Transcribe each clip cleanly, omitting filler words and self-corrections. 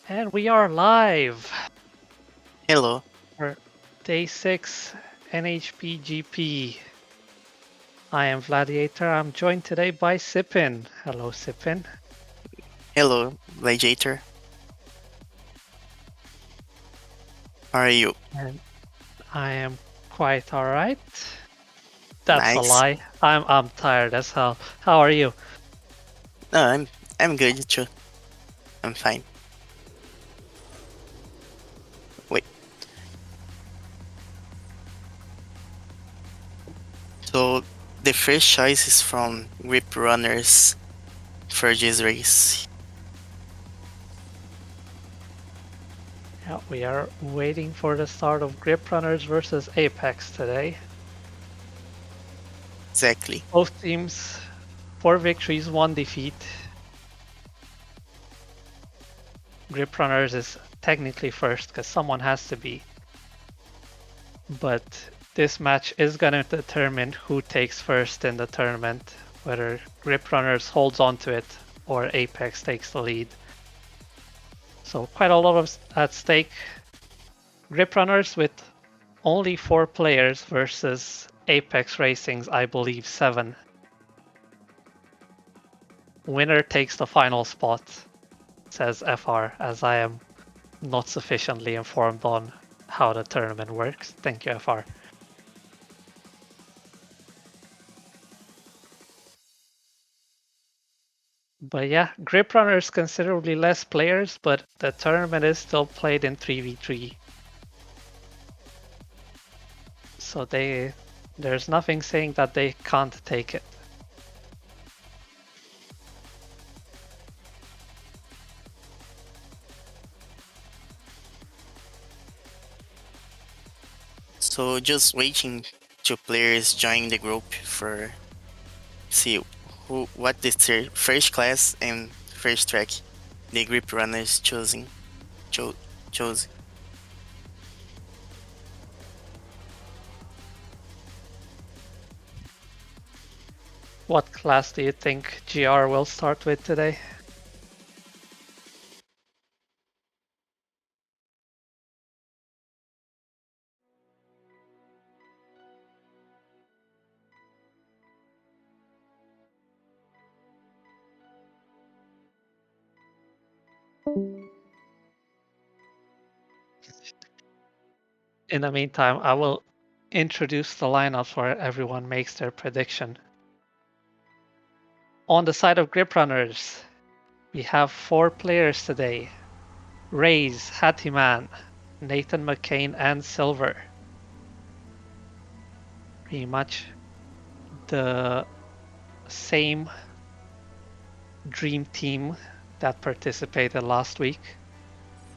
And we are live Hello. for day 6 NHP GP. I am Gladiator. I'm joined today by Sipin. Hello, Sipin. Hello, Gladiator. How are you? And I am quite alright. That's a Nice. lie. I'm tired as hell. How are you? No, I'm good too. I'm fine. Wait. So the first choice is from Grip Runners for this race. Yeah, we are waiting for the start of Grip Runners versus Apex today. Exactly. Both teams 4 victories, 1 defeat. Grip Runners is technically first because someone has to be. But this match is going to determine who takes first in the tournament, whether Grip Runners holds on to it or Apex takes the lead. So quite a lot of at stake. Grip Runners with only 4 players versus Apex Racing's, I believe, 7. Winner takes the final spot. says FR, as I am not sufficiently informed on how the tournament works. Thank you, FR. But yeah, Grip Runners considerably less players, but the tournament is still played in 3v3. So there's nothing saying that they can't take it. So just waiting to players join the group for see what is their first class and first track the grip runners chose. What class do you think GR will start with today? In the meantime, I will introduce the lineups where everyone makes their prediction. On the side of Grip Runners, we have 4 players today. Raaaze, Hatty, NathanMckane, and Silver. Pretty much the same dream team that participated last week.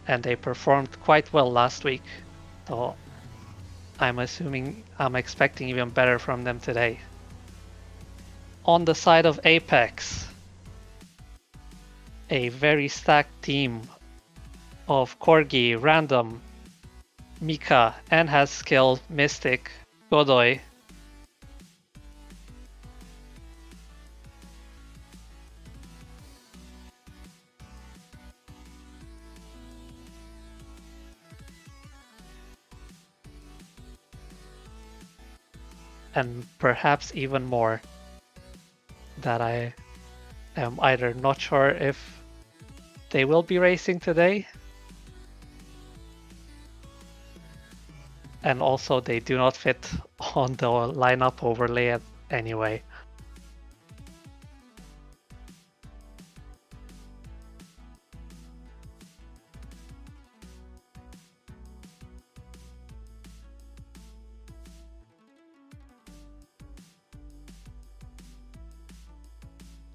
And they performed quite well last week. So I'm expecting even better from them today. On the side of Apex, a very stacked team of Corgi, Random, Mika, enhasskill, Mystic, Godoi. And perhaps even more that I am either not sure if they will be racing today, and also they do not fit on the lineup overlay anyway.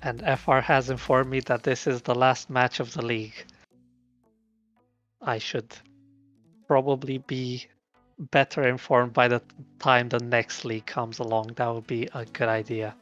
And FR has informed me that this is the last match of the league. I should probably be better informed by the time the next league comes along. That would be a good idea.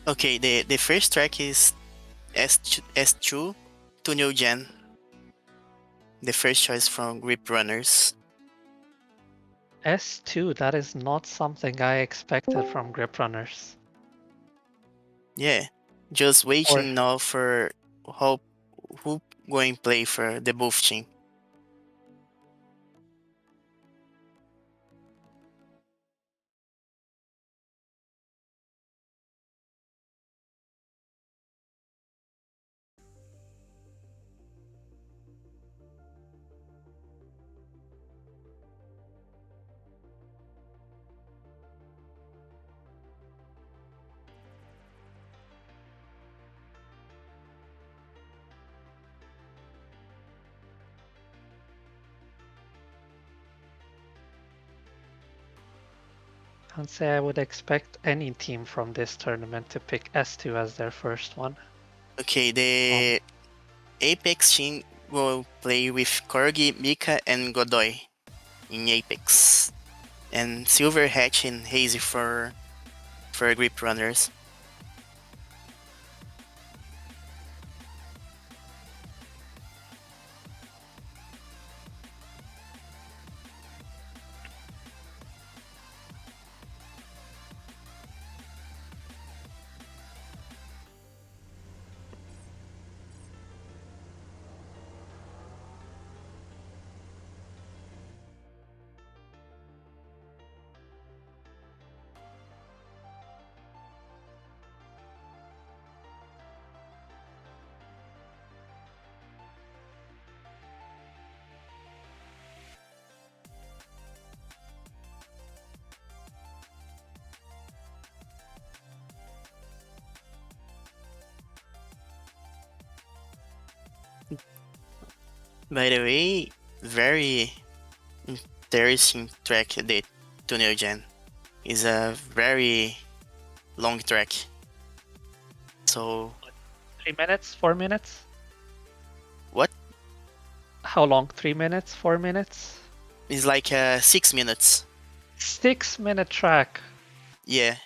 Okay, the first track is S2 to New Gen. The first choice from grip runners. S2, that is not something I expected from Grip Runners. Yeah, just Or waiting now for who going play for the both team. I'd say I would expect any team from this tournament to pick S2 as their first one. Okay, the Apex team will play with Corgi, Mika, and Godoy in Apex. And Silver, Hatch, and Hazy for Grip Runners. By the way, very interesting track, the Tunnel Gen. Is a very long track. So 3 minutes? 4 minutes? what? How long? 3 minutes? 4 minutes? It's like 6 minutes. 6-minute track. Yeah.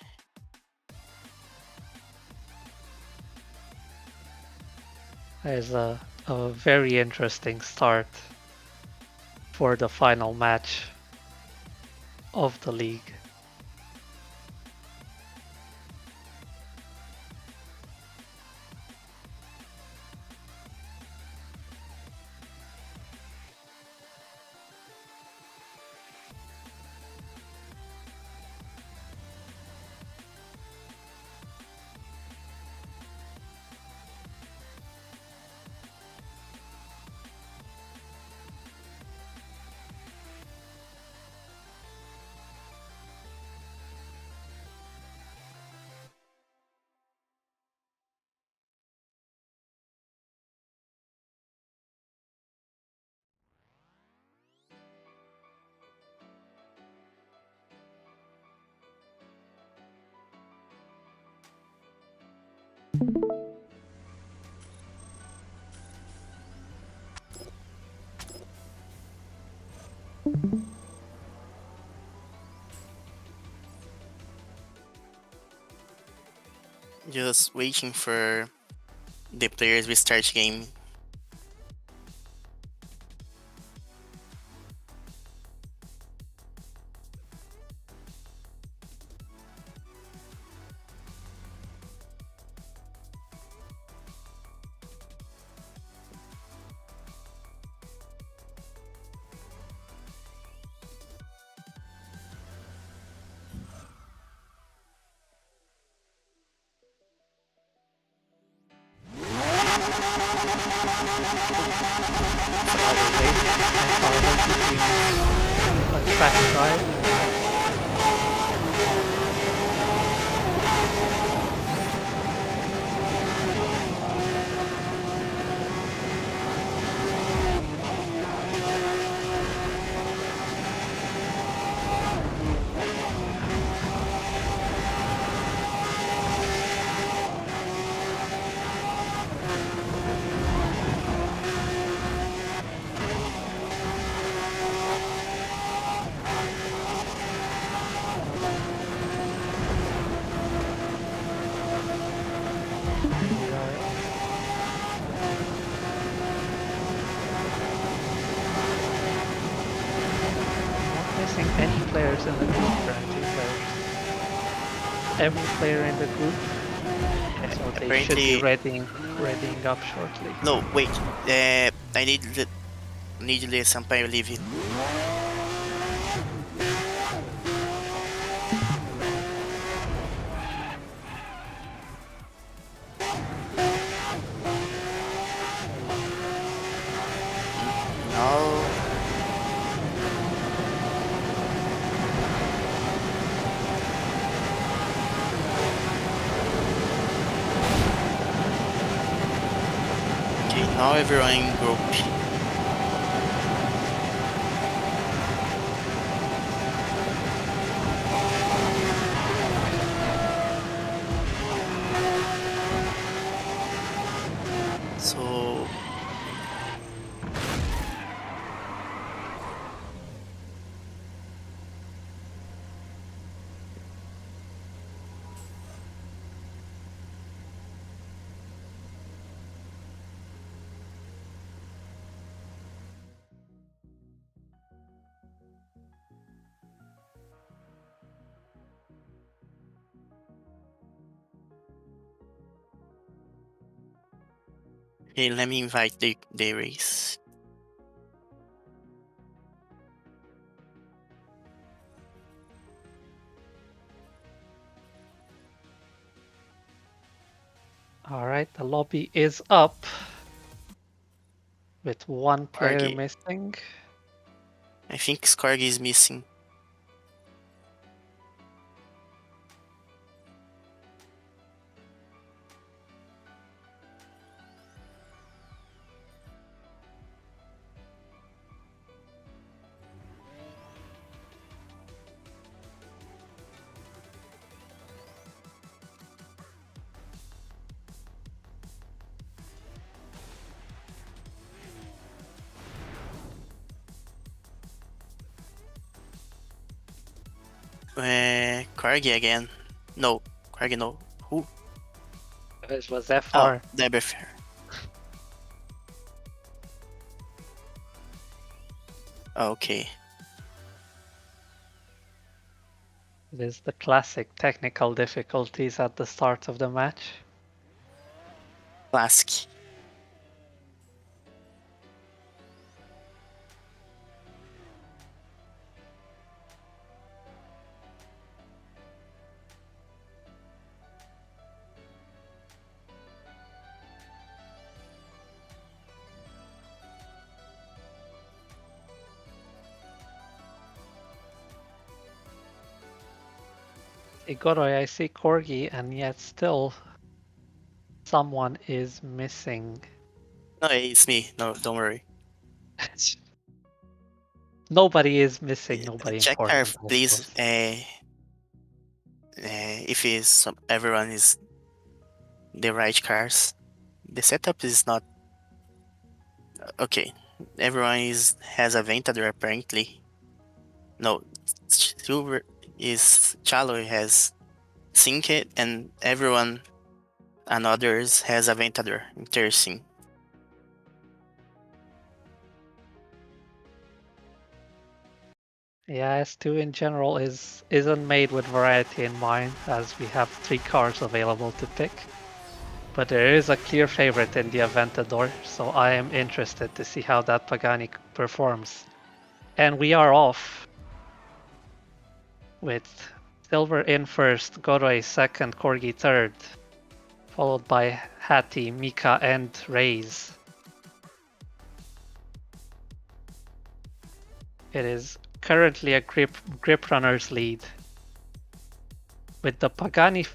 That is a very interesting start for the final match of the league. Just waiting for the players restart game. A track drive. Missing any players in the group currently, players. Every player in the group, so they should be readying up shortly. No, wait. I need to let Sampaio leave it. No. Okay, now everyone in group. Okay, let me invite the race. All right, the lobby is up with one player Corgi. missing. I think Corgi is missing. Corgi again. No, Corgi no. Who? It was Oh, FR. Deberfair. Okay. It is the classic technical difficulties at the start of the match. Classic. Godoi, I see Corgi, and yet still someone is missing. No, it's me. No, don't worry. Nobody is missing, nobody Check our important, I please. suppose. If everyone is the right cars. The setup is not okay. Everyone has a Ventador apparently. No, Silver is CHALO has Synced, and everyone and others has a Ventador. Interesting. Yeah, S2 in general isn't made with variety in mind, as we have 3 cars available to pick. But there is a clear favorite in the Aventador, so I am interested to see how that Pagani performs. And we are off with Silver in first, Godoi second, Corgi third, followed by Hatty, Mika, and Raaaze. It is currently a grip runner's lead, with the Pagani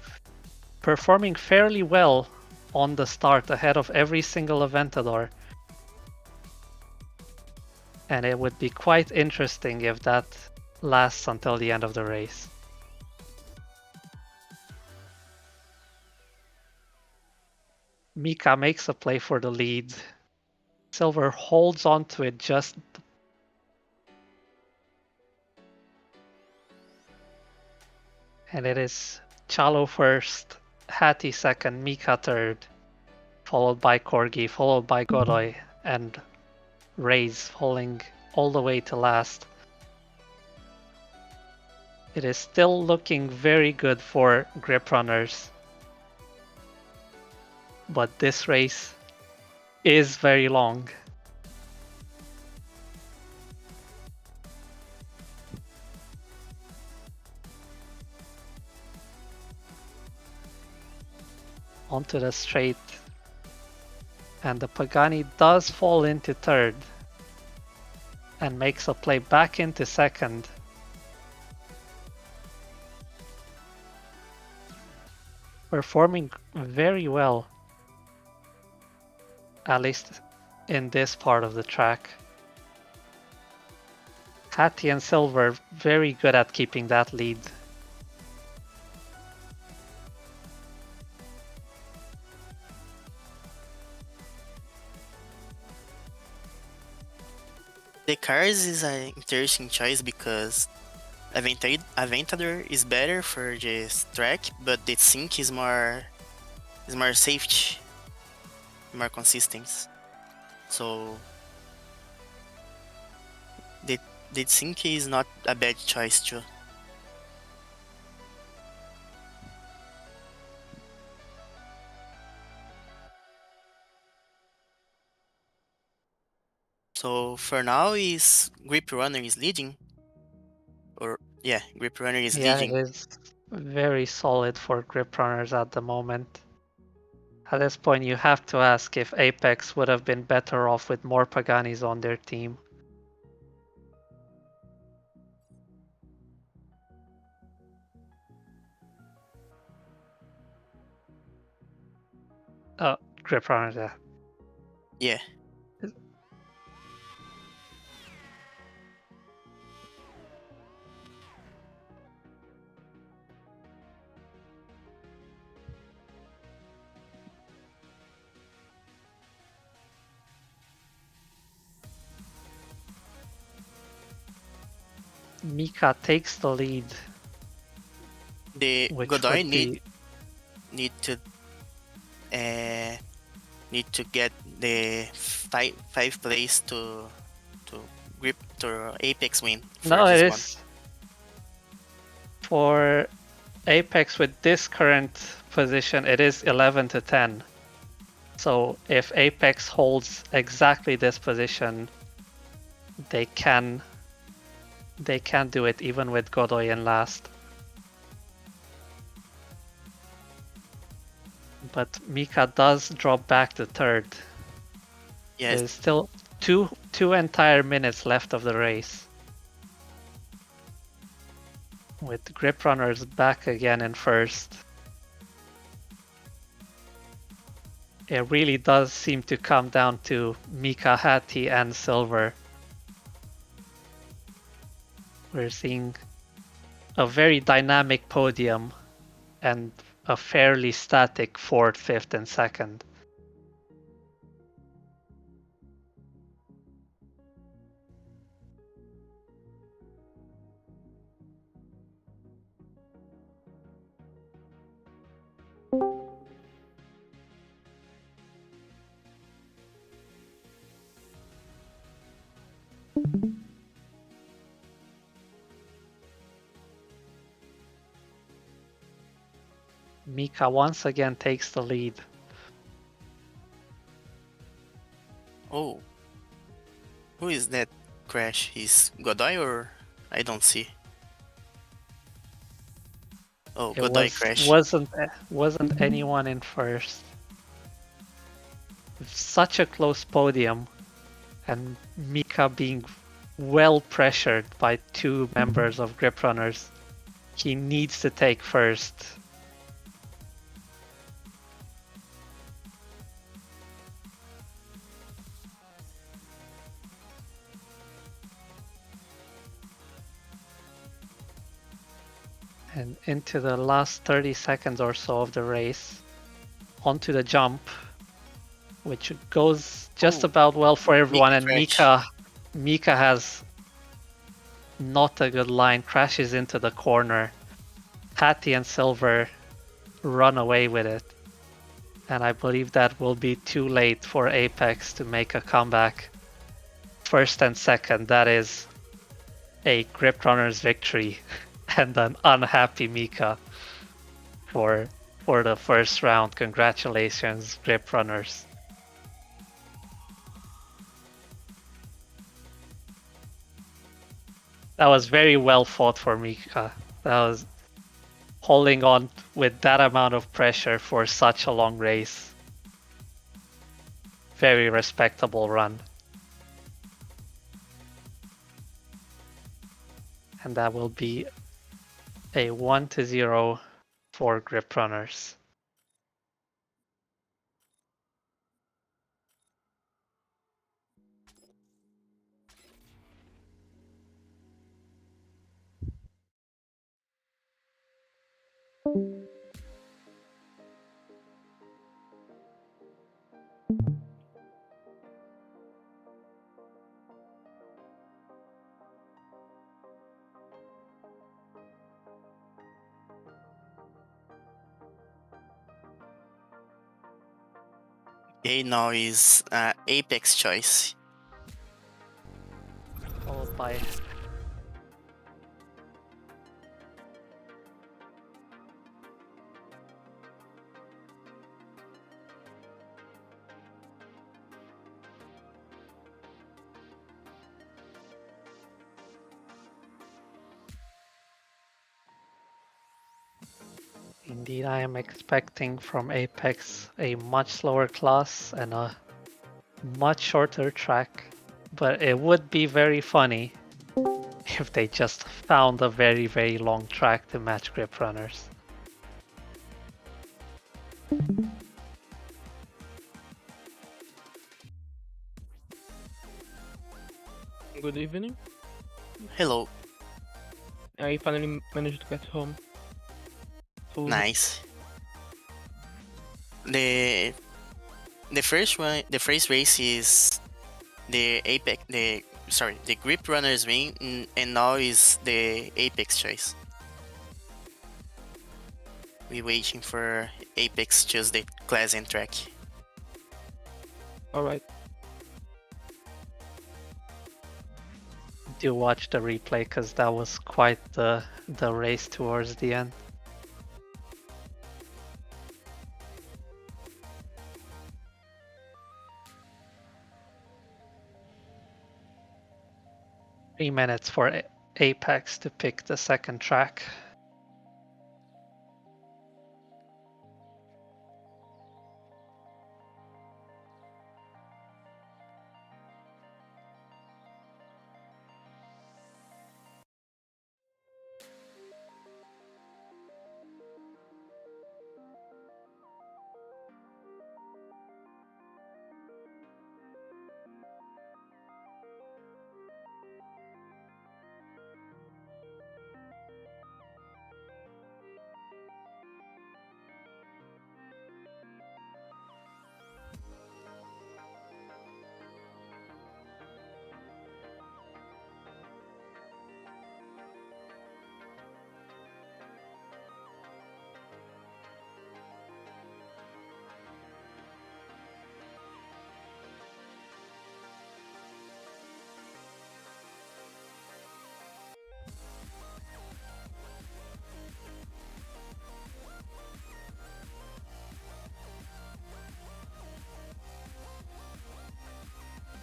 performing fairly well on the start ahead of every single Aventador. And it would be quite interesting if that lasts until the end of the race. Mika makes a play for the lead. Silver holds on to it just. And it is CHALO first, Hatty second, Mika third, followed by Corgi, followed by Godoi, and Raaaze falling all the way to last. It is still looking very good for grip runners, but this race is very long. Onto the straight, and the Pagani does fall into third and makes a play back into second. Performing very well, at least in this part of the track. Hatty and Silver very good at keeping that lead. The cars is an interesting choice because Aventador is better for this track, but the Sync is more safety, more consistent. So the Sync is not a bad choice too. for now is Grip Runner is leading. Or yeah, Grip Runner is Yeah, leading. it is very solid for grip runners at the moment. At this point, you have to ask if Apex would have been better off with more Paganis on their team. Oh, grip runners, yeah. Yeah. Mika takes the lead, The which Godoy would be need to uh, need to get the five place to grip to Apex win for no, it this one. is for Apex with this current position. It is 11 to 10. So if Apex holds exactly this position, they can do it even with Godoy in last. But Mika does drop back to third. Yes. There's still two entire minutes left of the race. With Grip Runners back again in first. It really does seem to come down to Mika, Hatty, and Silver. We're seeing a very dynamic podium and a fairly static fourth, fifth, and second. Mika once again takes the lead. Oh, who is that crash? Is Godoy or I don't see. Oh, It Godoy was crash. wasn't anyone in first. Such a close podium, and Mika being well pressured by two members of Grip Runners. He needs to take first. And into the last 30 seconds or so of the race, onto the jump, which goes just about well for everyone. Mika And crash. Mika has not a good line, crashes into the corner. Hatty and Silver run away with it. And I believe that will be too late for Apex to make a comeback. First and second, that is a Grip Runners victory and an unhappy Mika for the first round. Congratulations, Grip Runners. That was very well fought for Mika. That was holding on with that amount of pressure for such a long race. Very respectable run. And that will be a 1-0 for Grip Runners. Okay, now is Apex choice. Followed by Indeed, I am expecting from Apex a much slower class and a much shorter track, but it would be very funny if they just found a very, very long track to match grip runners. Good evening. Hello. I finally managed to get home. So Nice. The first one, the first race is the Apex. The grip runners win, and now is the Apex choice. We waiting for Apex choose the class and track. alright. Do watch the replay because that was quite the race towards the end. Three minutes for Apex to pick the second track.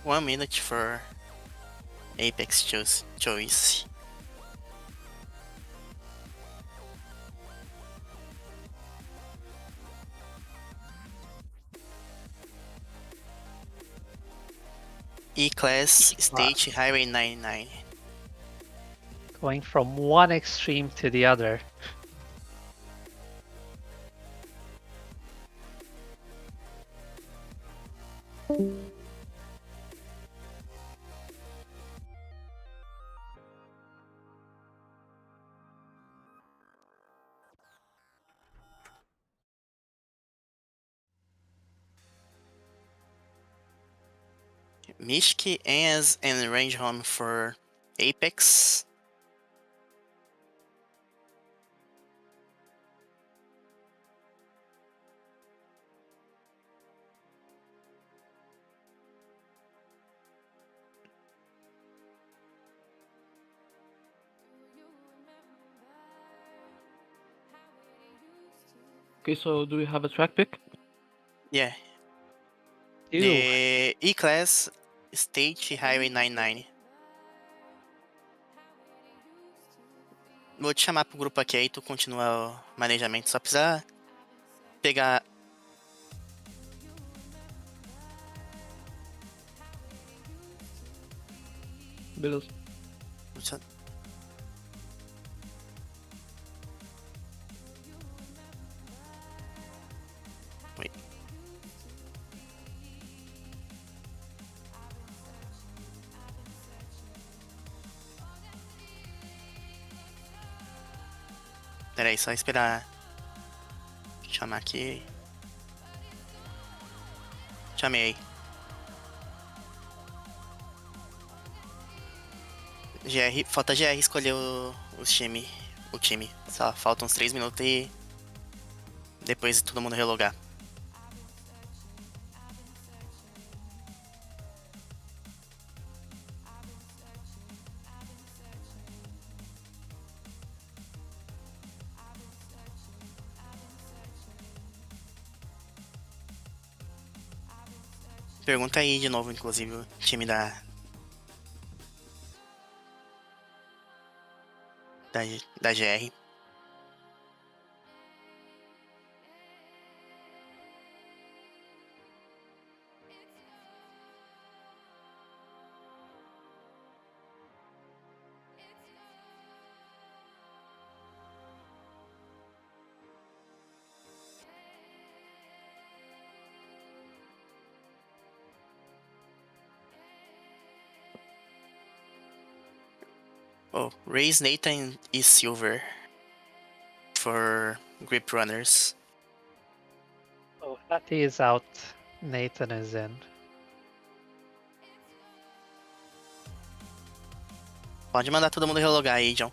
One minute for Apex choice. E-Class State Highway 99. Going from one extreme to the other. Mishki, Enhas, and RANDHOMME for Apex. Okay, so do we have a track pick? Yeah. Ew. The E-Class State Highway 99. Vou te chamar pro grupo aqui, aí tu continua o manejamento. Só precisa pegar... Beleza. Oi. Pera aí, só esperar. Chamar aqui. Chamei. GR, falta GR escolher o time. Só faltam uns 3 minutos e depois todo mundo relogar. Pergunta aí de novo, inclusive, o time da GR. Oh, Raise Nathan is silver for grip runners. Oh, Hatty is out. Nathan is in. Pode mandar todo mundo relogar aí, John.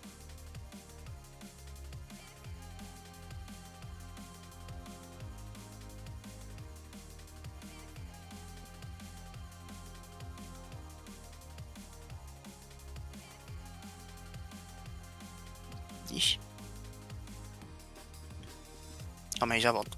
Ixi. Calma aí, já volto.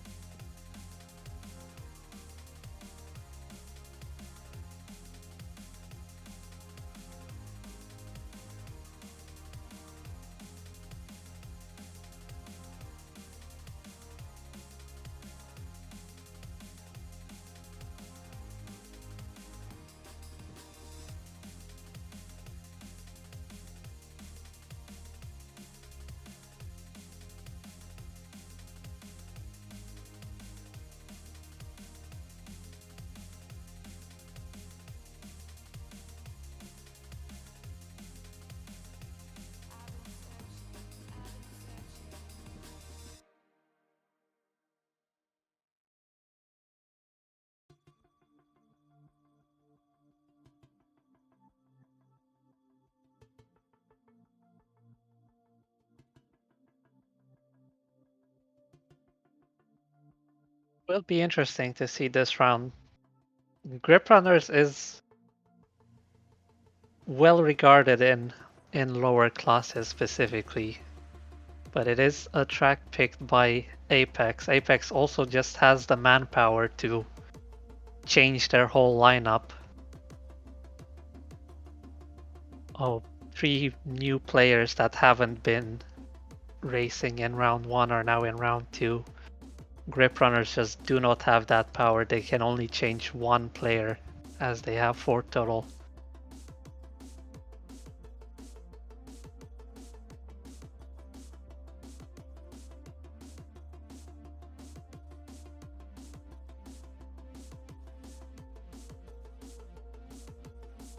Will be interesting to see this round. Grip Runners is well regarded in lower classes specifically, but it is a track picked by Apex. Apex also just has the manpower to change their whole lineup. Oh, 3 new players that haven't been racing in round 1 are now in round 2. Grip Runners just do not have that power. They can only change 1 player as they have 4 total.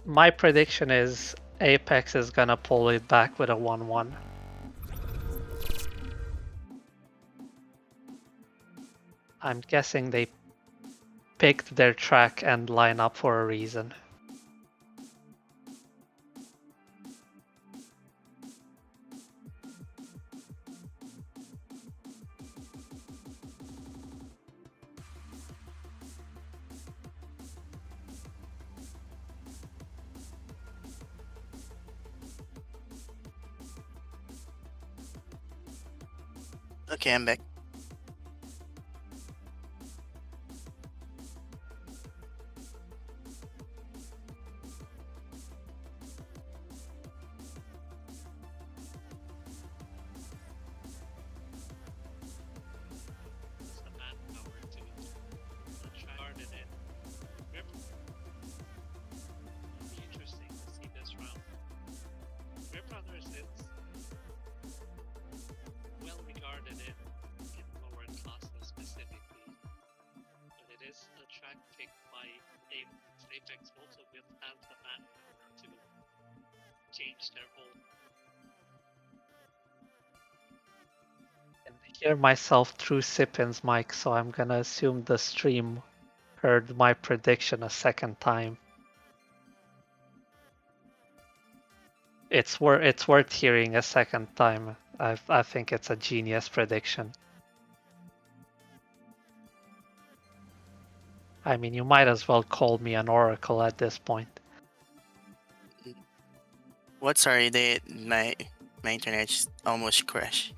My prediction is Apex is gonna pull it back with a 1-1. I'm guessing they picked their track and lineup for a reason. Okay, I'm back. Apex also will have the manpower to change their whole. And hear myself through Sipin's mic, so I'm gonna assume the stream heard my prediction a second time. It's worth hearing a second time. I think it's a genius prediction. I mean, you might as well call me an oracle at this point. What? Sorry, my internet almost crashed.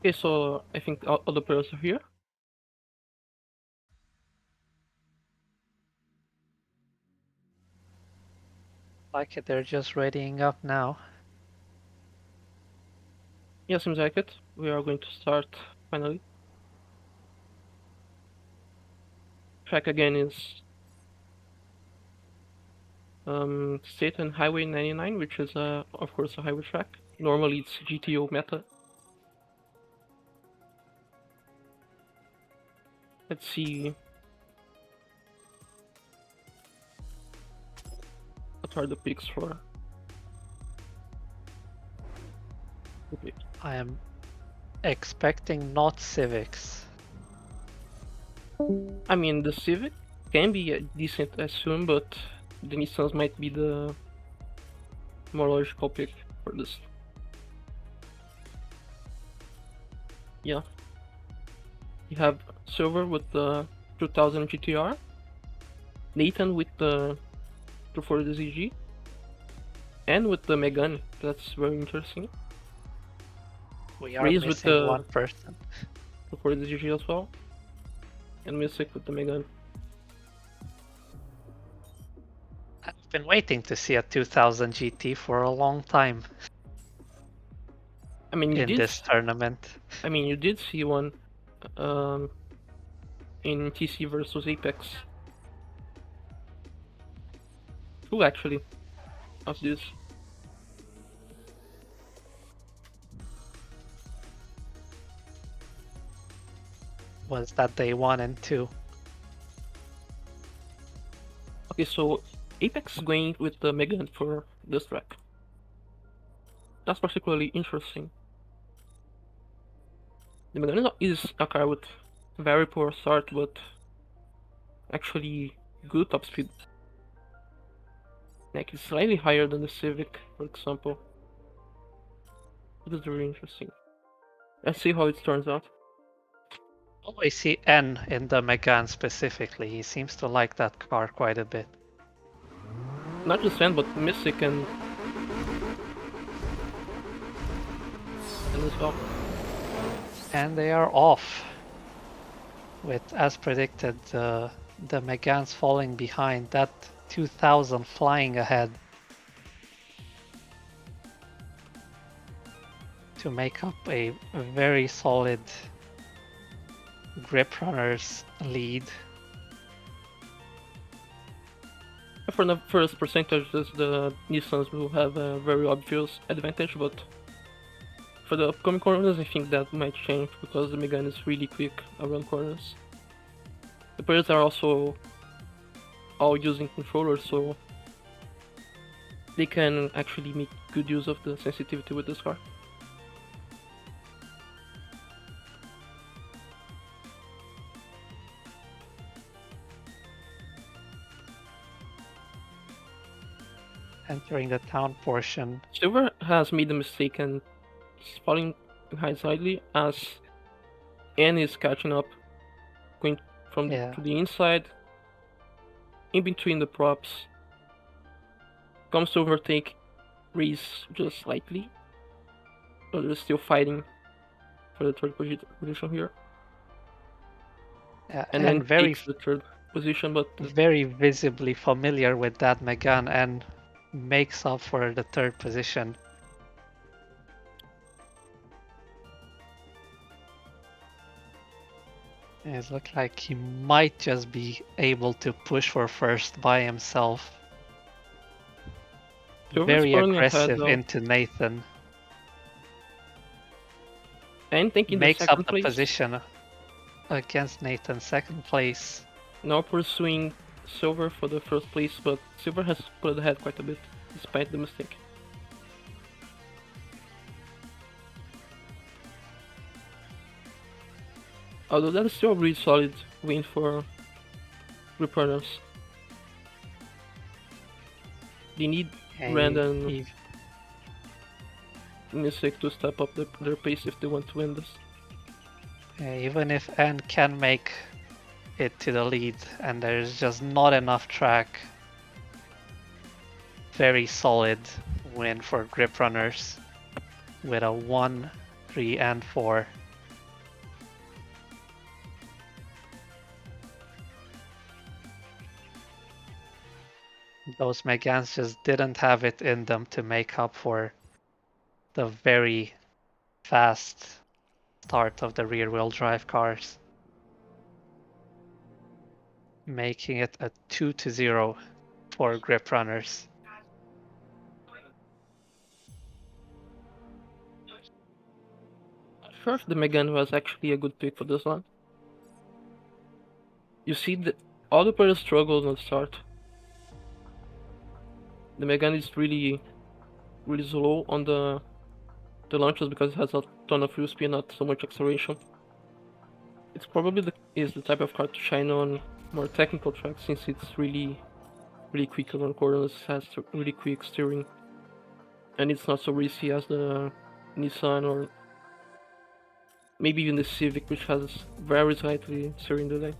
Okay, so I think all the players are here. Like it, they're just readying up now. Yeah, seems like it. We are going to start finally. Track again is State and Highway 99, which is of course a highway track. Normally it's GTO meta. Let's see. What are the picks for? Okay. I am expecting not Civics. I mean, the Civic can be a decent assume, but the Nissans might be the more logical pick for this. Yeah. You have Silver with the 2000 GTR, Nathan with the 240 ZG, and with the Megane. That's very interesting. We are Raaaze with missing the one person. 240 ZG as well, and Mystic with the Megane. I've been waiting to see a 2000 GT for a long time I mean, in this tournament. I mean, you did see one in TC versus Apex. Two actually of this. Was that day 1 and 2? Okay, so Apex is going with the Megane for this track. That's particularly interesting. The Megane is a car with very poor start, but actually good top speed. Like it's slightly higher than the Civic, for example. It is very interesting. Let's see how it turns out. Oh, I see N in the Megane specifically. He seems to like that car quite a bit. Not just Sand, but Mystic and as well. And they are off. With, as predicted, the Megane's falling behind. That 2000 flying ahead. To make up a very solid grip runners lead. For the first percentages, the Nissans will have a very obvious advantage, but for the upcoming corners, I think that might change because the Megane is really quick around corners. The players are also all using controllers, so they can actually make good use of the sensitivity with this car. Entering the town portion. Silver has made the mistake and is falling behind slightly as N is catching up, going from to the inside, in between the props. Comes to overtake Raaaze just slightly, but they're still fighting for the third position here. Yeah, and then very takes the third position, but very visibly familiar with that Megane and makes up for the third position. It looks like he might just be able to push for first by himself. Very aggressive into Nathan. And taking the makes up second the place. position against Nathan, second place. Now pursuing Silver for the first place, but Silver has put ahead quite a bit, despite the mistake. Although that is still a really solid win for Grip Runners. They need Rand and Mystic to step up their pace if they want to win this. Even if N can make it to the lead and there's just not enough track, very solid win for Grip Runners with a 1, 3, and 4. Those Megans just didn't have it in them to make up for the very fast start of the rear-wheel drive cars, making it a 2-0 for Grip Runners. Not sure if the Megane was actually a good pick for this one. You see that all the players struggled on the start. The Megane is really slow on the launches because it has a ton of fuel speed, not so much acceleration. It's probably the type of car to shine on more technical tracks since it's really quick on corners, has really quick steering, and it's not so racy as the Nissan or maybe even the Civic, which has very slightly steering delay.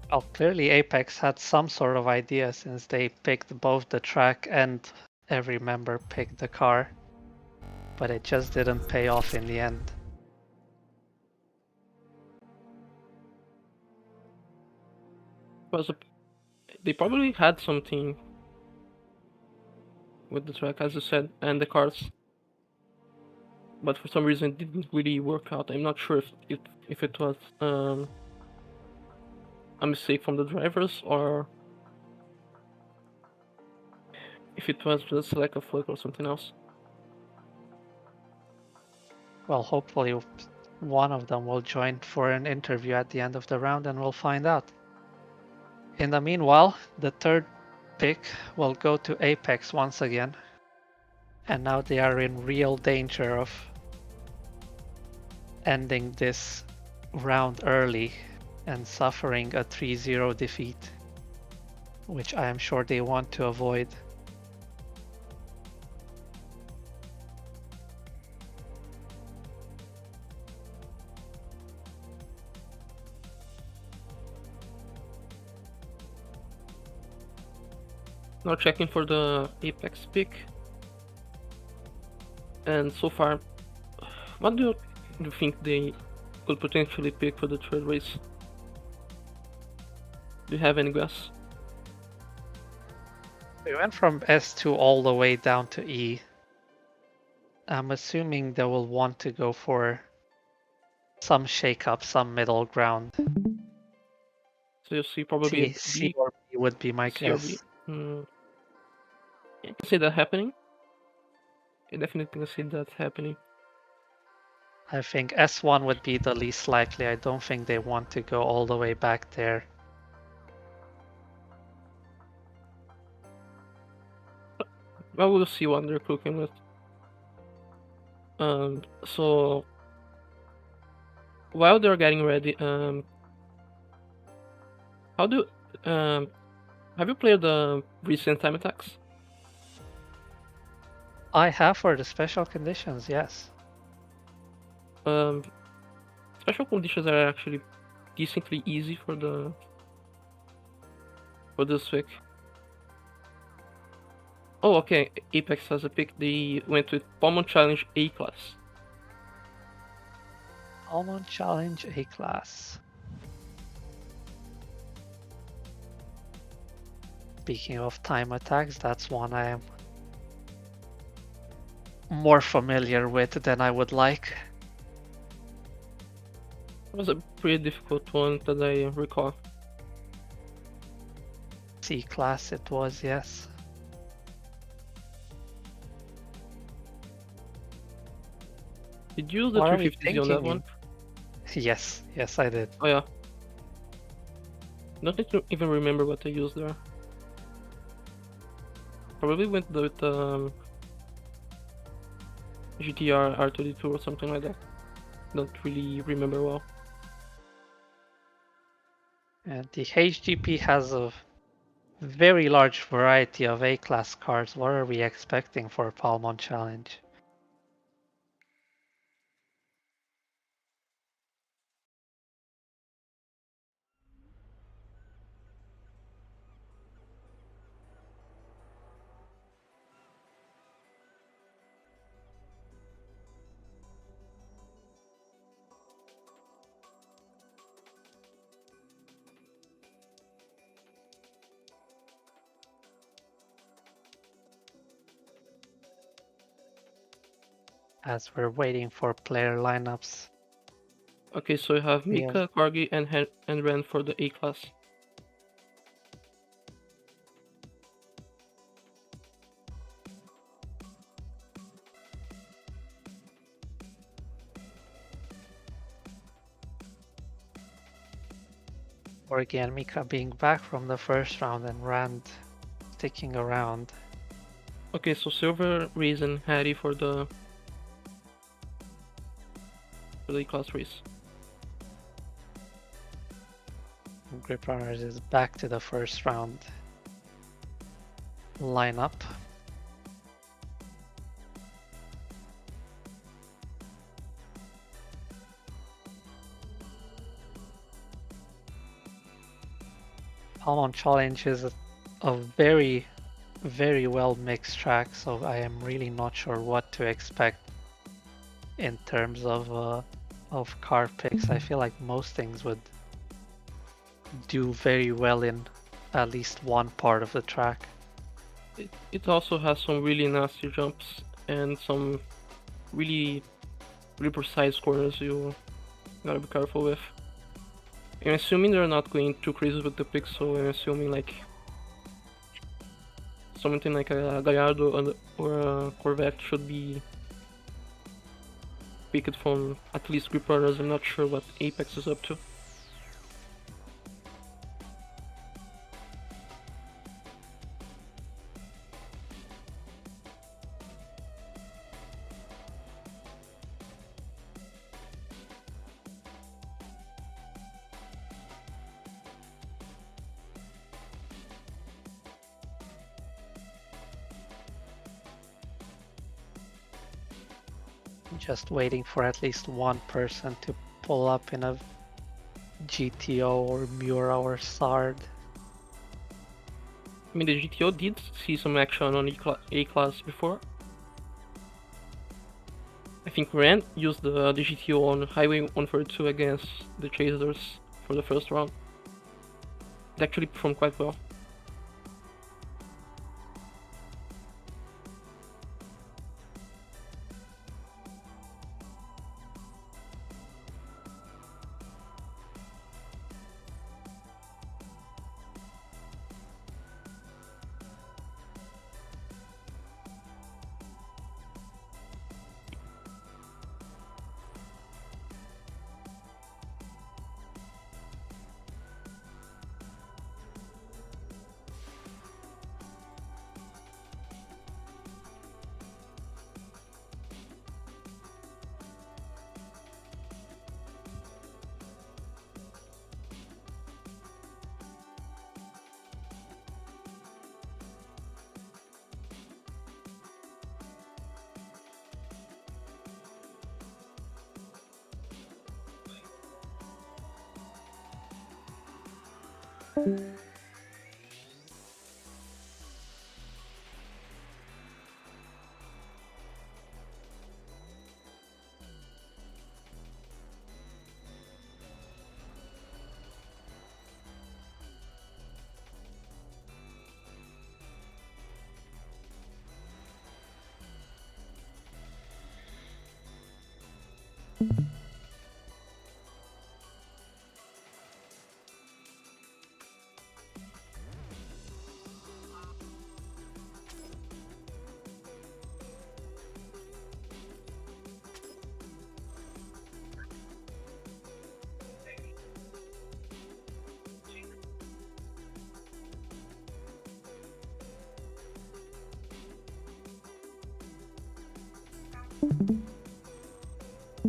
Well, clearly Apex had some sort of idea since they picked both the track and every member picked the car, but it just didn't pay off in the end. They probably had something with the track, as you said, and the cars, but for some reason it didn't really work out. I'm not sure if it was a mistake from the drivers or if it was just like a fluke or something else. Well, hopefully one of them will join for an interview at the end of the round and we'll find out. In the meanwhile, the third pick will go to Apex once again. And now they are in real danger of ending this round early and suffering a 3-0 defeat, which I am sure they want to avoid. Now checking for the Apex pick. And so far, what do you think they could potentially pick for the third race? Do you have any guess? We went from S2 all the way down to E. I'm assuming they will want to go for some shake-up, some middle ground. So you see probably C or B would be my guess. I can see that happening. I definitely can see that happening. I think S1 would be the least likely. I don't think they want to go all the way back there. Well, we'll see what they're cooking with. So while they're getting ready, have you played the recent time attacks? I have for the special conditions, yes. Special conditions are actually decently easy for this week. Oh, okay. Apex has a pick. They went with Palmon Challenge A class. Palmon Challenge A class. Speaking of time attacks, that's one I am more familiar with than I would like. It was a pretty difficult one that I recall. C class it was, yes. Did you use the What are we 350Z on that thinking? one? Yes, yes, I did. Oh yeah. Don't even remember what I used there. Probably went with GTR R32 or something like that. Don't really remember well. And the HGP has a very large variety of A-class cards. What are we expecting for Palmon Challenge? As we're waiting for player lineups. Okay, so you have We have Mika, CHALO, and Ren for the A class. Corgi and Mika being back from the first round and Rand sticking around. Okay, so Silver, Raaaze, and Hatty for the A class race. Grip Runners is back to the first round lineup. Palmon Challenge is a very, very well mixed track, so I am really not sure what to expect in terms of car picks. I feel like most things would do very well in at least one part of the track. It also has some really nasty jumps and some really precise corners you gotta be careful with. I'm assuming they're not going too crazy with the picks, so I'm assuming like something like a Gallardo or a Corvette should be picked from at least Grip Runners. I'm not sure what Apex is up to. Just waiting for at least one person to pull up in a GTO or Mura or Sard. I mean, the GTO did see some action on A class before. I think Ren used the GTO on Highway 142 against the Chasers for the first round. It actually performed quite well.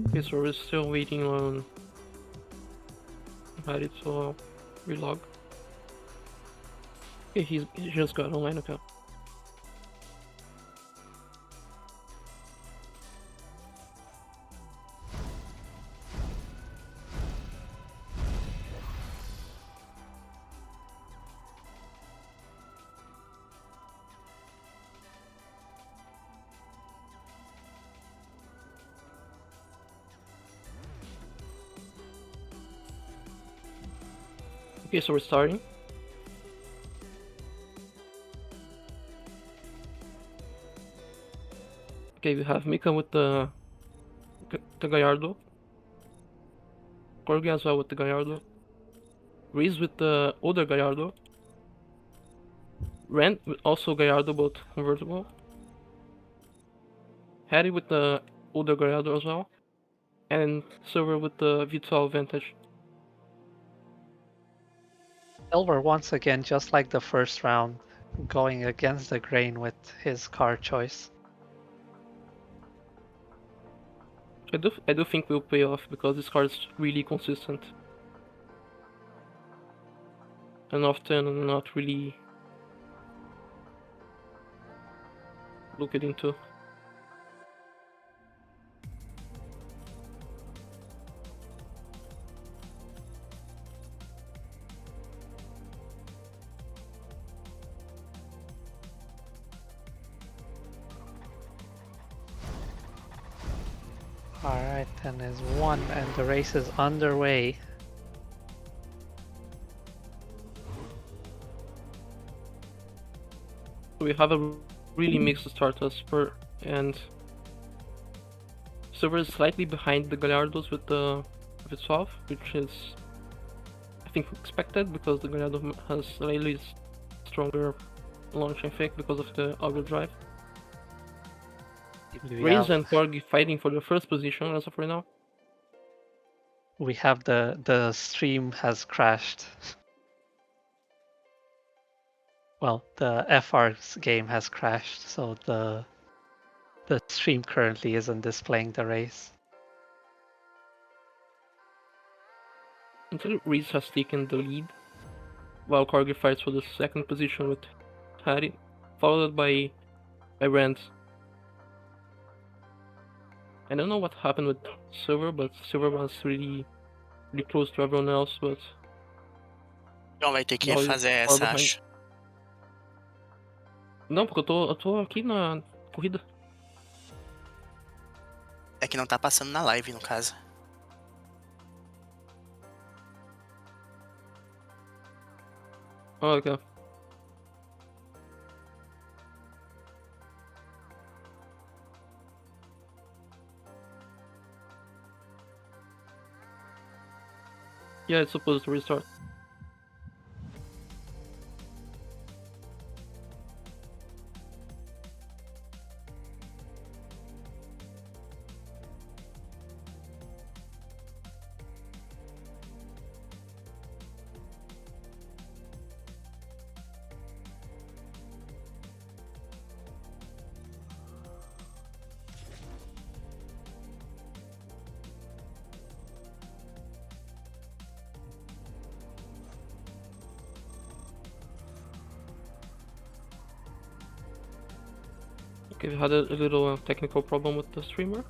Okay, so we're still waiting on Hatty to relog. Okay, he just got online, okay. Okay, so we're starting. Okay, we have Mika with the Gallardo. Corgi as well with the Gallardo. Raaaze with the older Gallardo. Rand with also Gallardo but convertible. Hatty with the older Gallardo as well. And Silver with the V12 Vantage. Silver once again, just like the first round, going against the grain with his car choice. I do think will pay off because this card is really consistent. And often not really looked into. Alright, then is one, and the race is underway. So we have a really mixed start as per, and Silver is slightly behind the Gallardos with the V12, which is I think expected because the Gallardo has slightly stronger launching effect because of the all-wheel drive. Raaaze and Corgi fighting for the first position as of right now. We have the stream has crashed. Well, the FR's game has crashed, so the stream currently isn't displaying the race. Until Raaaze has taken the lead, while Corgi fights for the second position with Hatty, followed by Rand. I don't know what happened with Silver, but Silver was really close to everyone else, but Então vai ter que now he's refazer far essa, behind. acho. Não, porque eu tô aqui na corrida. É que não tá passando na live, no caso. Oh, okay. Yeah, it's supposed to restart. Okay, we had a little technical problem with the streamer.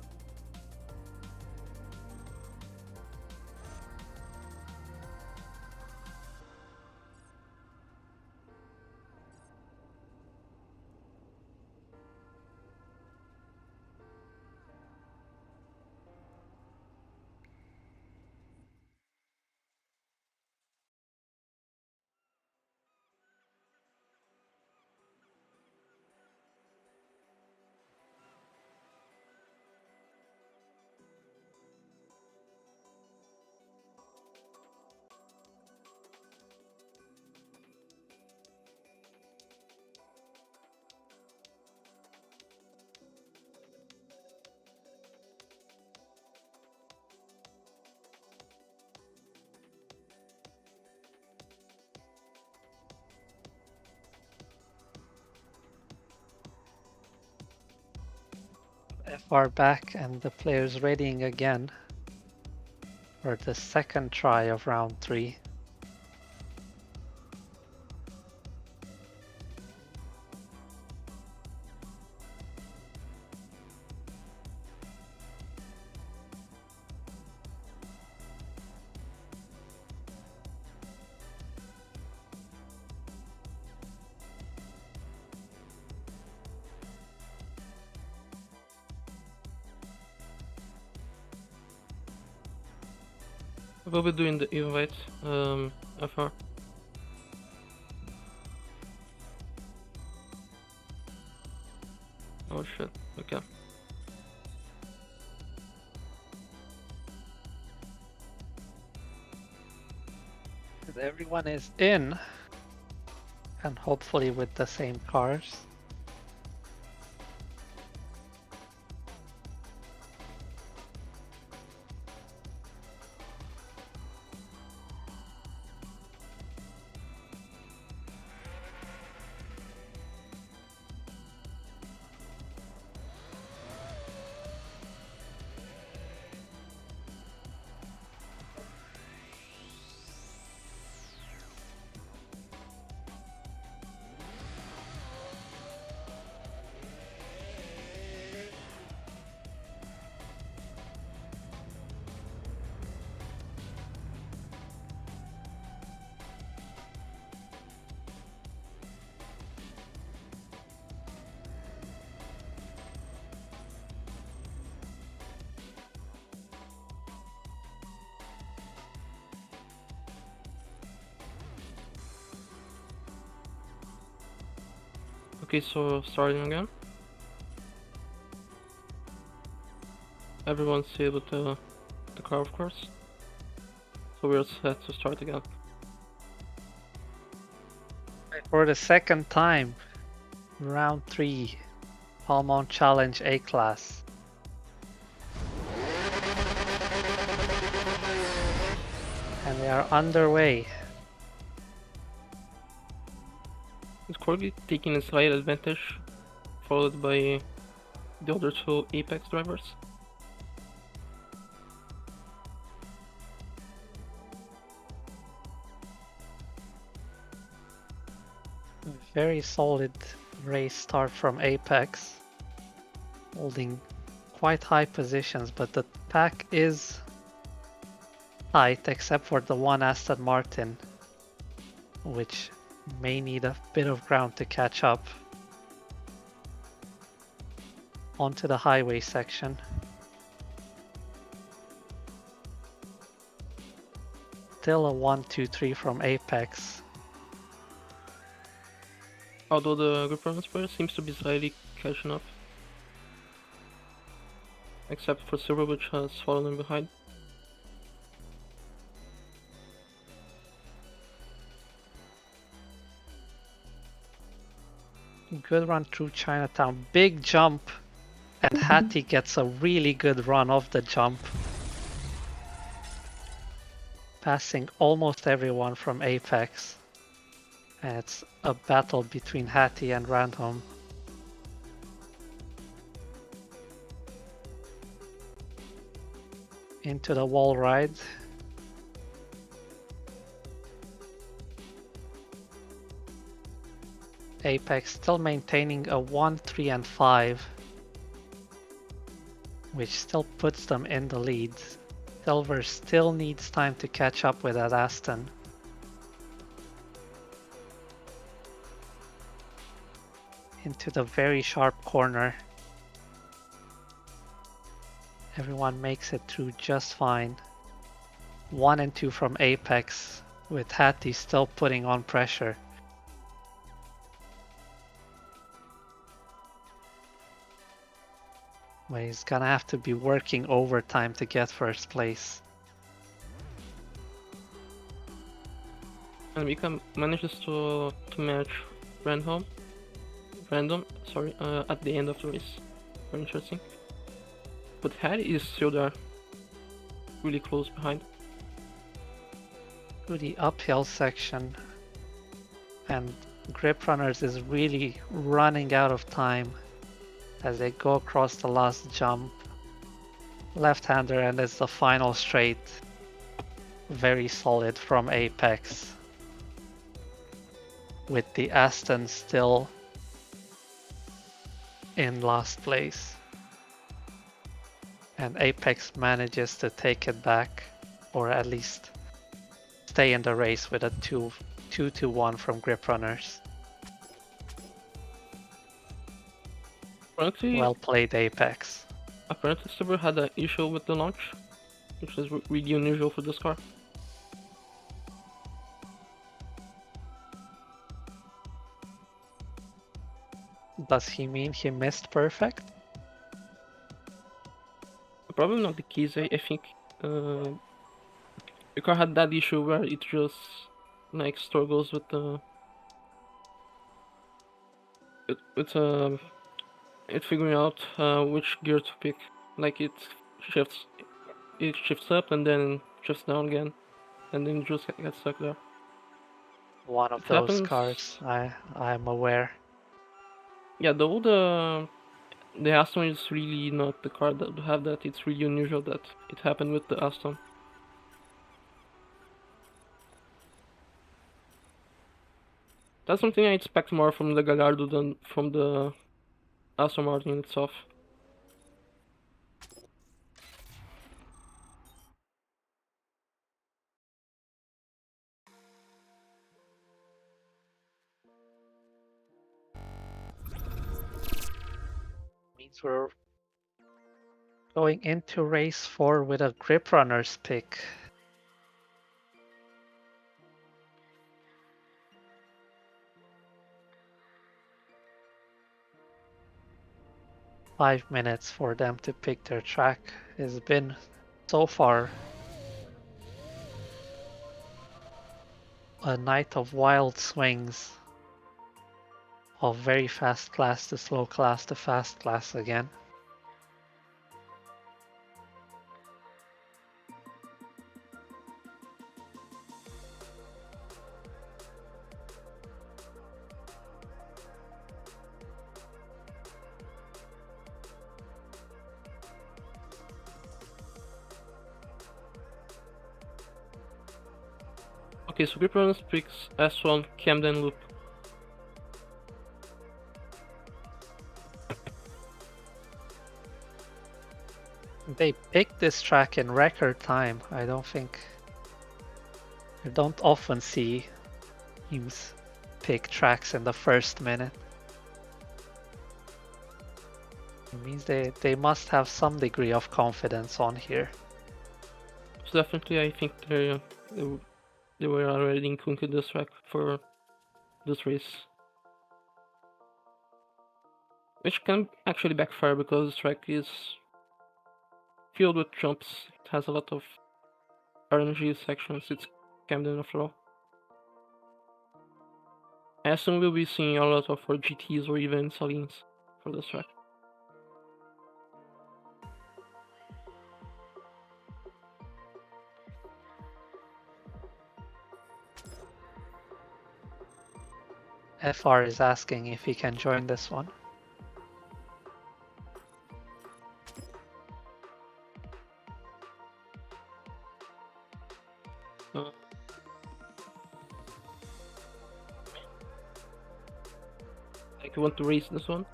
FR back and the players readying again for the second try of round 3. We'll be doing the invite, FR. Oh shit, okay. Everyone is in, and hopefully with the same cars. Okay, so starting again. Everyone's able to the car, of course. So we're set to start again. For the second time, round 3, Palmont Challenge A-Class. And they are underway. Is Corgi taking a slight advantage, followed by the other 2 Apex drivers? Very solid race start from Apex, holding quite high positions, but the pack is tight except for the one Aston Martin, which may need a bit of ground to catch up. Onto the highway section. Still a 1-2-3 from Apex. Although the group performance player seems to be slightly catching up. Except for Silver, which has fallen behind. Good run through Chinatown. Big jump. And Hatty gets a really good run off the jump. Passing almost everyone from Apex. And it's a battle between Hatty and RANDHOMME. Into the wall ride. Apex still maintaining a 1, 3, and 5, which still puts them in the lead. Silver still needs time to catch up with that Aston. Into the very sharp corner. Everyone makes it through just fine. 1 and 2 from Apex, with Hatty still putting on pressure. But he's gonna have to be working overtime to get first place. And Mika manages to match Random, at the end of the race. Very interesting. But Hatty is still there, really close behind. Through the uphill section, and Grip Runners is really running out of time. as they go across the last jump. Left-hander, and it's the final straight. Very solid from Apex. With the Aston still in last place. And Apex manages to take it back, or at least stay in the race with a 2-1 from Grip Runners. Apparently, Well played, Apex. apparently Silver had an issue with the launch, which is really unusual for this car. Does he mean he missed perfect? Probably not the keys. I think the car had that issue where it just like struggles with the it figuring out which gear to pick. Like shifts it shifts up and then shifts down again, and then just gets stuck there. One of It those happens. cars, I'm aware. Yeah, though the Aston is really not the car that would have that. It's really unusual that it happened with the Aston. That's something I expect more from the Gallardo than from the Aston Martin itself. Means we're going into race 4 with a Grip Runners pick. Five minutes for them to pick their track has been so far a night of wild swings of very fast class to slow class to fast class again. Okay, so Grip Runners picks S1 Camden Loop. They picked this track in record time. I don't often see teams pick tracks in the first minute. It means they must have some degree of confidence on here. So definitely, I think they were already including this track for this race, which can actually backfire because this track is filled with jumps. It has a lot of RNG sections. It's Camden after all. I assume we'll be seeing a lot of GTs or even Salines for this track. FR is asking if he can join this one. Like, you want to race this one?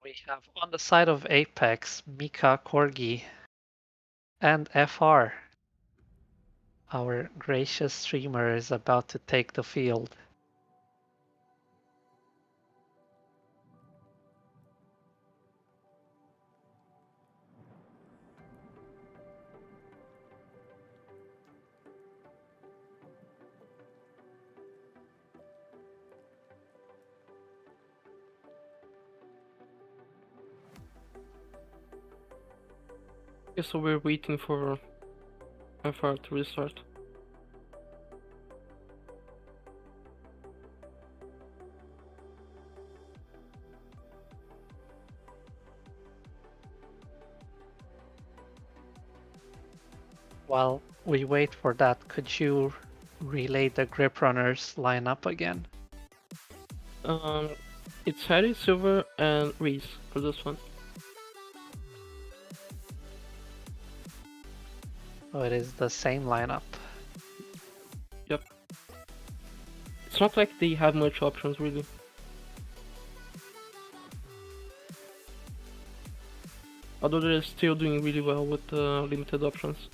We have on the side of Apex, Mika, Corgi, and FR. Our gracious streamer is about to take the field. Okay, so we're waiting for FR to restart. While we wait for that, could you relay the grip runners lineup again? It's Hatty, Silver, and Raaaze for this one. So it is the same lineup. Yep. It's not like they have much options really. Although they're still doing really well with limited options.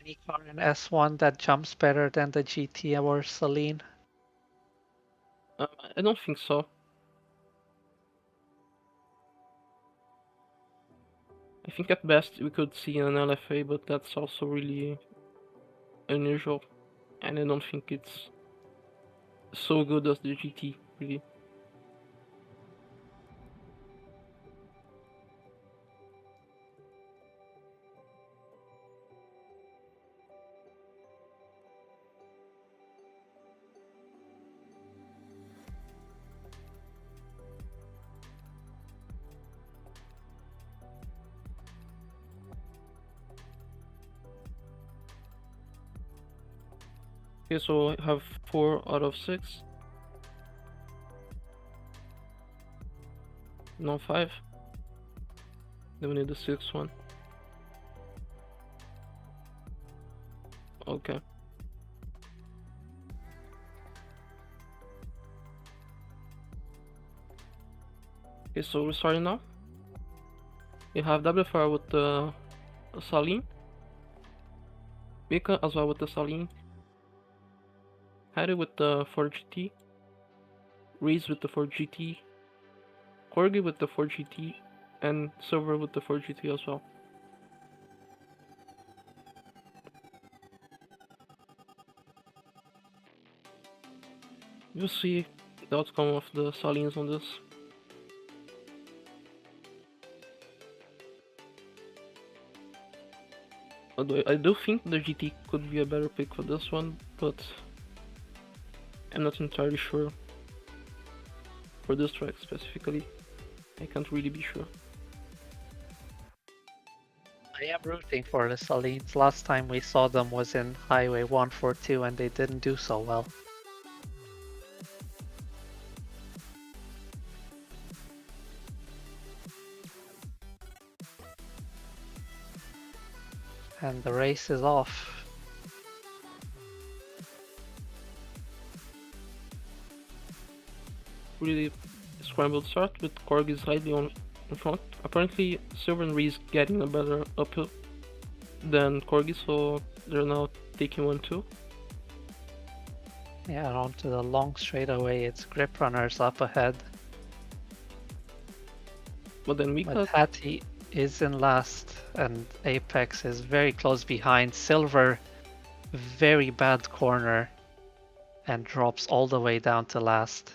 Any car in S1 that jumps better than the GT or Celine? I don't think so. I think at best we could see an LFA, but that's also really unusual. And I don't think it's so good as the GT, really. Okay, so I have 4 out of 6. No 5. Then we need the 6th one. Okay. Okay, so we're starting now. You have WFR with the Saline. Mika as well with the Saline. Hatty with the 4GT. Raaaze with the 4GT. Corgi with the 4GT. And Silver with the 4GT as well. We'll see the outcome of the Salines on this. Although I do think the GT could be a better pick for this one, but I'm not entirely sure. For this track specifically, I can't really be sure. I am rooting for the Salines. Last time we saw them was in Highway 142 and they didn't do so well. And the race is off. Really scrambled start with Corgi slightly in front. Apparently Silver and Raaaze getting a better uphill than Corgi, so they're now taking 1-2. Yeah, onto the long straightaway, it's grip runners up ahead. But then Mika... But Hatty is in last and Apex is very close behind. Silver, very bad corner and drops all the way down to last.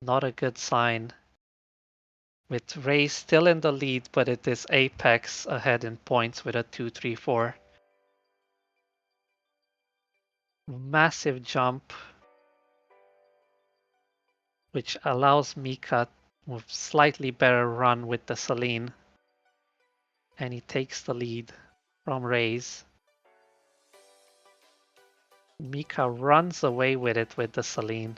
Not a good sign. With Raaaze still in the lead, but it is Apex ahead in points with a 2-3-4. Massive jump, which allows Mika with slightly better run with the Celine. And he takes the lead from Raaaze. Mika runs away with it with the Celine.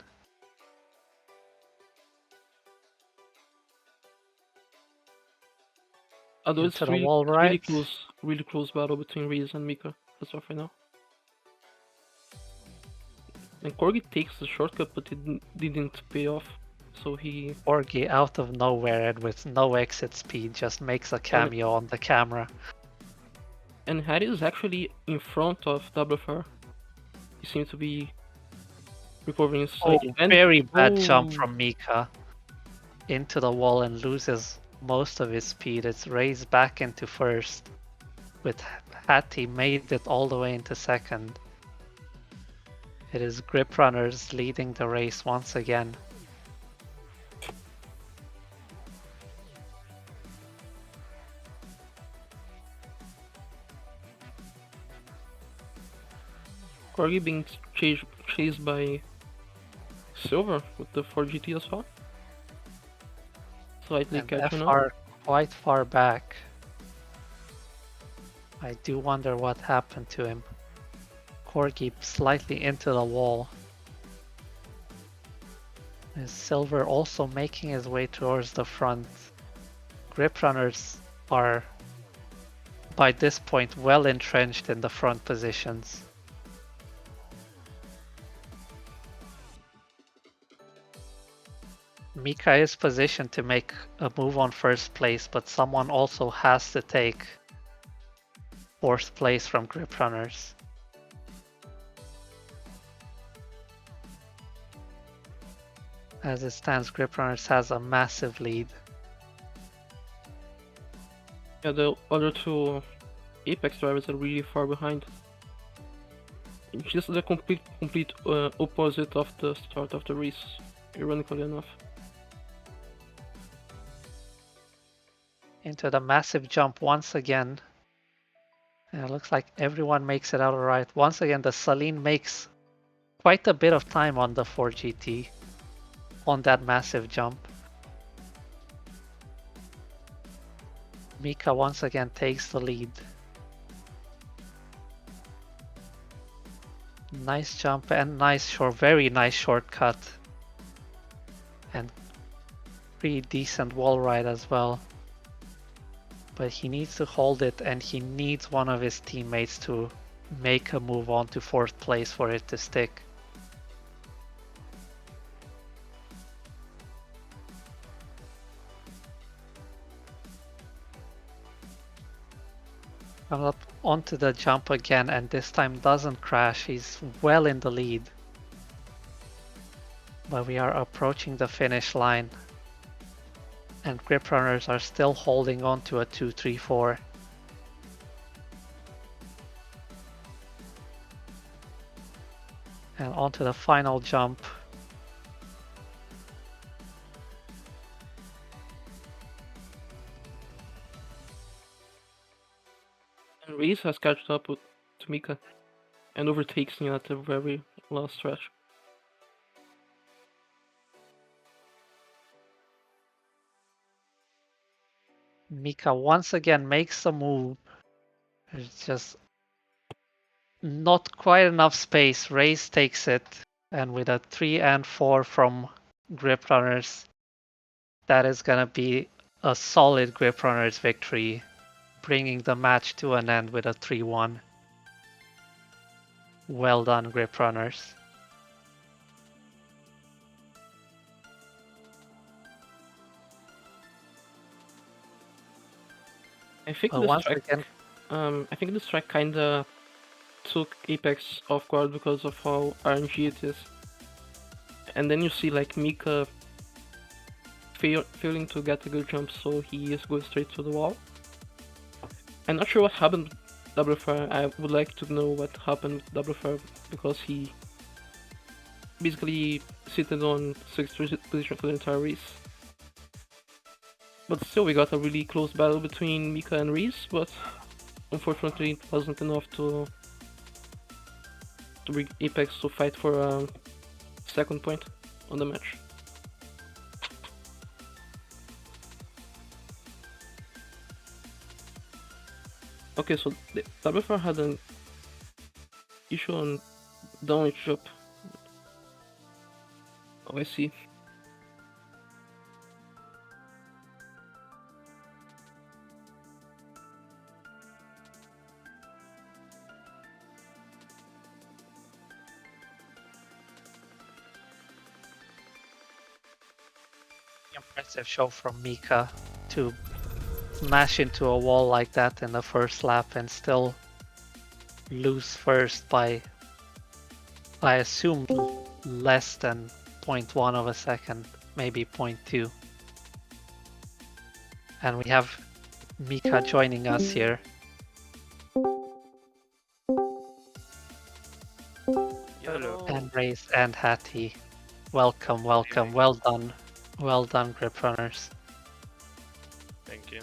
Although Into it's the wall really ride. close battle between Raaaze and Mika as of right now. And Corgi takes the shortcut, but it didn't pay off. So he Corgi out of nowhere and with no exit speed just makes a cameo on the camera. and Hatty is actually in front of WFR. He seems to be recovering slightly. Oh, very bad jump from Mika into the wall and loses most of his speed. It's raised back into first, with Hatty made it all the way into second. It is Grip Runners leading the race once again. Corgi being chased by Silver with the 4GT as well. Slightly And catching up. FR quite far back. I do wonder what happened to him. Corgi slightly into the wall. Is Silver also making his way towards the front? Grip Runners are by this point well entrenched in the front positions. Mika is positioned to make a move on first place, but someone also has to take fourth place from Grip Runners. As it stands, Grip Runners has a massive lead. Yeah, the other two Apex drivers are really far behind. It's just the complete opposite of the start of the race, ironically enough. Into the massive jump once again. And it looks like everyone makes it out alright. Once again, the Celine makes quite a bit of time on the 4GT on that massive jump. Mika once again takes the lead. Nice jump and very nice shortcut. And pretty decent wall ride as well. But he needs to hold it, and he needs one of his teammates to make a move on to fourth place for it to stick. Comes up onto the jump again, and this time doesn't crash. He's well in the lead. But we are approaching the finish line. And Grip Runners are still holding on to a 2-3-4. And onto the final jump. And Raaaze has catched up to Mika and overtakes him at the very last stretch. Mika once again makes a move. It's just not quite enough space. Raaaze takes it, and with a 3 and 4 from Grip Runners, that is gonna be a solid Grip Runners victory, bringing the match to an end with a 3-1. Well done, Grip Runners. I think this track kinda took Apex off guard because of how RNG it is. And then you see like Mika failing to get a good jump, so he is going straight to the wall. I'm not sure what happened with WFR. I would like to know what happened with WFR, because he basically seated on 6th position for the entire race. But still, we got a really close battle between Mika and Raaaze, but unfortunately it wasn't enough to bring Apex to fight for a second point on the match. Okay, so the WFR had an issue on Don't jump. Oh, I see. Impressive show from Mika to smash into a wall like that in the first lap and still lose first by, I assume, less than 0.1 of a second, maybe 0.2. And we have Mika joining us here. Hello. And Raaaze and Hatty. Welcome, welcome. Well done. Well done, Grip Runners. Thank you.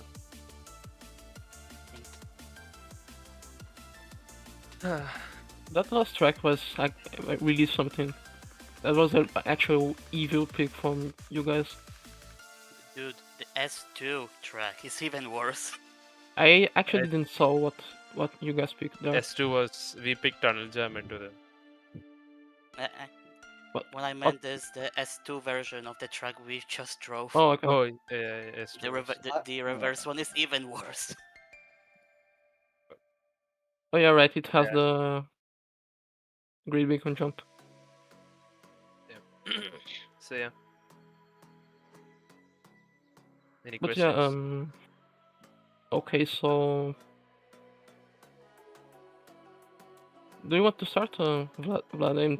That last track was like really something. That was an actual evil pick from you guys. Dude, the S2 track is even worse. I actually didn't saw what you guys picked there. S2 was, we picked Tunnel Jam into them. What I meant is the S2 version of the track we just drove. Oh, okay. Oh, yeah, S2. The reverse one is even worse. Oh yeah, right. It has Yeah. the Great Beacon jump. So yeah. Any But questions? yeah, okay, so do you want to start, Vlad? I'm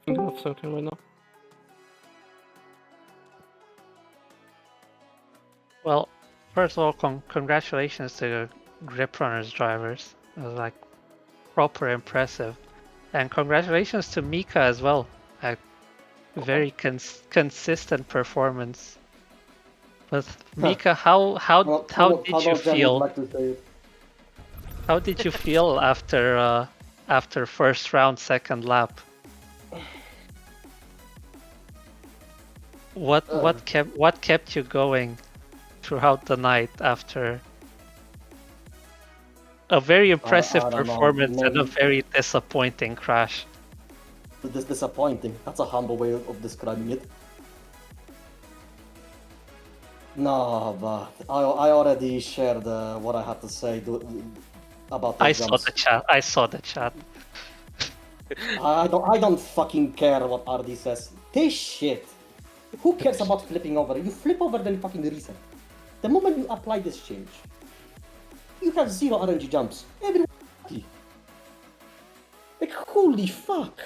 thinking of something right now. Well, first of all, congratulations to Grip Runners drivers. It was like proper impressive. And congratulations to Mika as well. A very consistent performance. But Mika, how did you feel? How did you feel after first round, second lap? What kept you going throughout the night after a very impressive performance and a very disappointing crash? This disappointing. That's a humble way of describing it. No, but I already shared what I had to say about the jumps. I saw the chat. I don't fucking care what RD says. This shit. Who cares about flipping over? You flip over, then fucking reset. The moment you apply this change, you have 0 RNG jumps. Everyone like, holy fuck.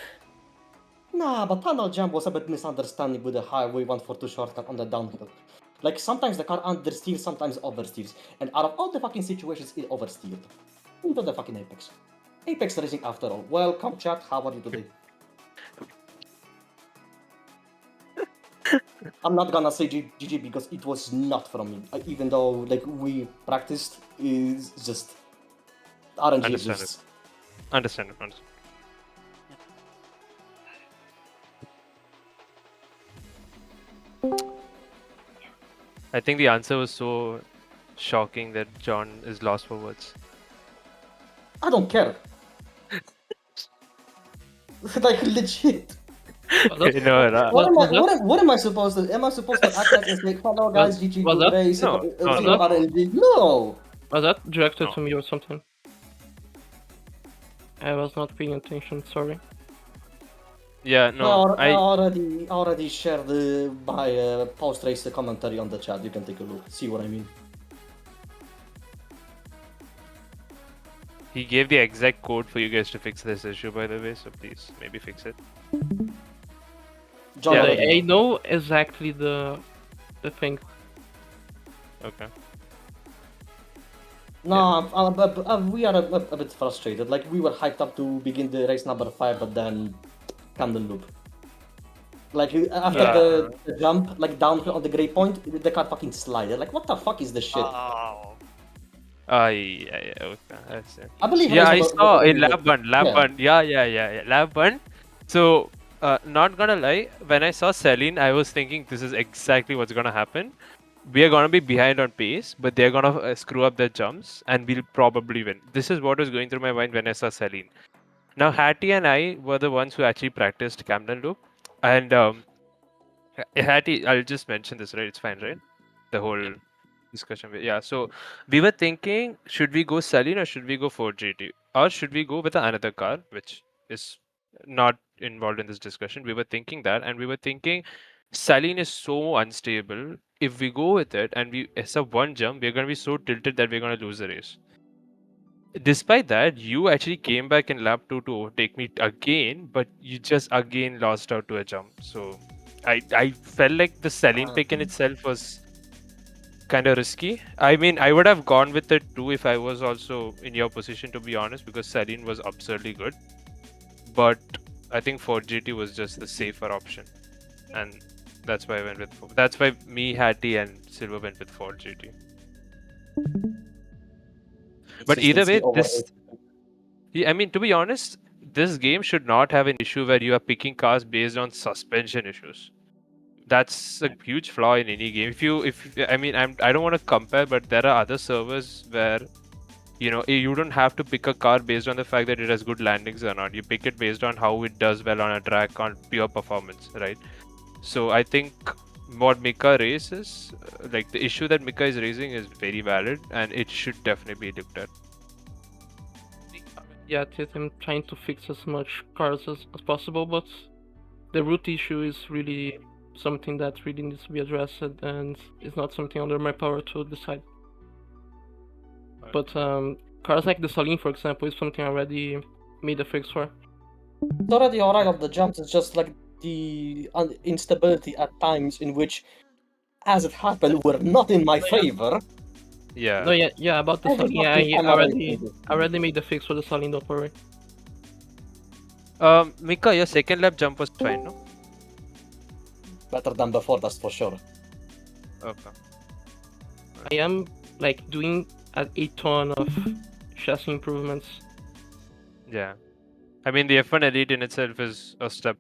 Nah, but tunnel jump was a bit misunderstanding with the highway 142 shortcut on the downhill. Like, sometimes the car understeers, sometimes oversteers. And out of all the fucking situations, it oversteered. Into the fucking Apex. Apex Racing after all. Welcome, chat. How are you today? I'm not gonna say GG because it was not from me. Even though, like, we practiced, is just RNG exists. Understand. I think the answer was so shocking that John is lost for words. I don't care. Like, legit. What am I supposed to? Am I supposed to act like and say, hello guys, GG, good race, RNG? No! Was that directed to me or something? I was not paying attention, sorry. Yeah, no, I already shared my post-race commentary on the chat. You can take a look, see what I mean. He gave the exact code for you guys to fix this issue, by the way, so please, maybe fix it. John, yeah, I know exactly the thing. Okay. No, yeah. We are a bit frustrated. Like, we were hyped up to begin the race number 5, but then come the loop. Like, after the jump, like, downhill on the gray point, the car fucking slided. Like, what the fuck is this shit? Oh. Okay, that's it. I believe. Yeah, I saw in lap 1. Yeah, lap 1. So, not gonna lie, when I saw Celine, I was thinking this is exactly what's gonna happen. We are gonna be behind on pace, but they're gonna screw up their jumps, and we'll probably win. This is what was going through my mind when I saw Celine. Now Hatty and I were the ones who actually practiced Camden Loop, and Hatty, I'll just mention this, right? It's fine, right? The whole discussion. Yeah. So we were thinking, should we go Celine or should we go 4GT, or should we go with another car, which is not involved in this discussion. We were thinking that, and we were thinking Celine is so unstable. If we go with it and we sub one jump, we're going to be so tilted that we're going to lose the race. Despite that, you actually came back in lap 2 to overtake me again, but you just again lost out to a jump. So I felt like the Celine pick in itself was kind of risky. I mean, I would have gone with it too if I was also in your position, to be honest, because Celine was absurdly good. But I think 4GT was just the safer option, and that's why I went with 4. That's why me, Hatty, and Silver went with 4GT. But either way, I mean, to be honest, this game should not have an issue where you are picking cars based on suspension issues. That's a huge flaw in any game. I mean, I don't want to compare, but there are other servers where you don't have to pick a car based on the fact that it has good landings or not. You pick it based on how it does well on a track, on pure performance, right? So I think what Mika raises, like the issue that Mika is raising, is very valid, and it should definitely be looked at. Yeah, I'm trying to fix as much cars as possible, but the root issue is really something that really needs to be addressed, and it's not something under my power to decide. But cars like the Saline, for example, is something I already made a fix for. It's already alright on the jumps, it's just like the instability at times in which, as it happened, were not in my favor. Yeah. No, yeah, about the Saline, yeah, I already made the fix for the Saline, don't worry. Mika, your second lap jump was fine, no? Better than before, that's for sure. Okay. I am like doing a ton of chassis improvements. Yeah. I mean, the F1 Elite in itself is a step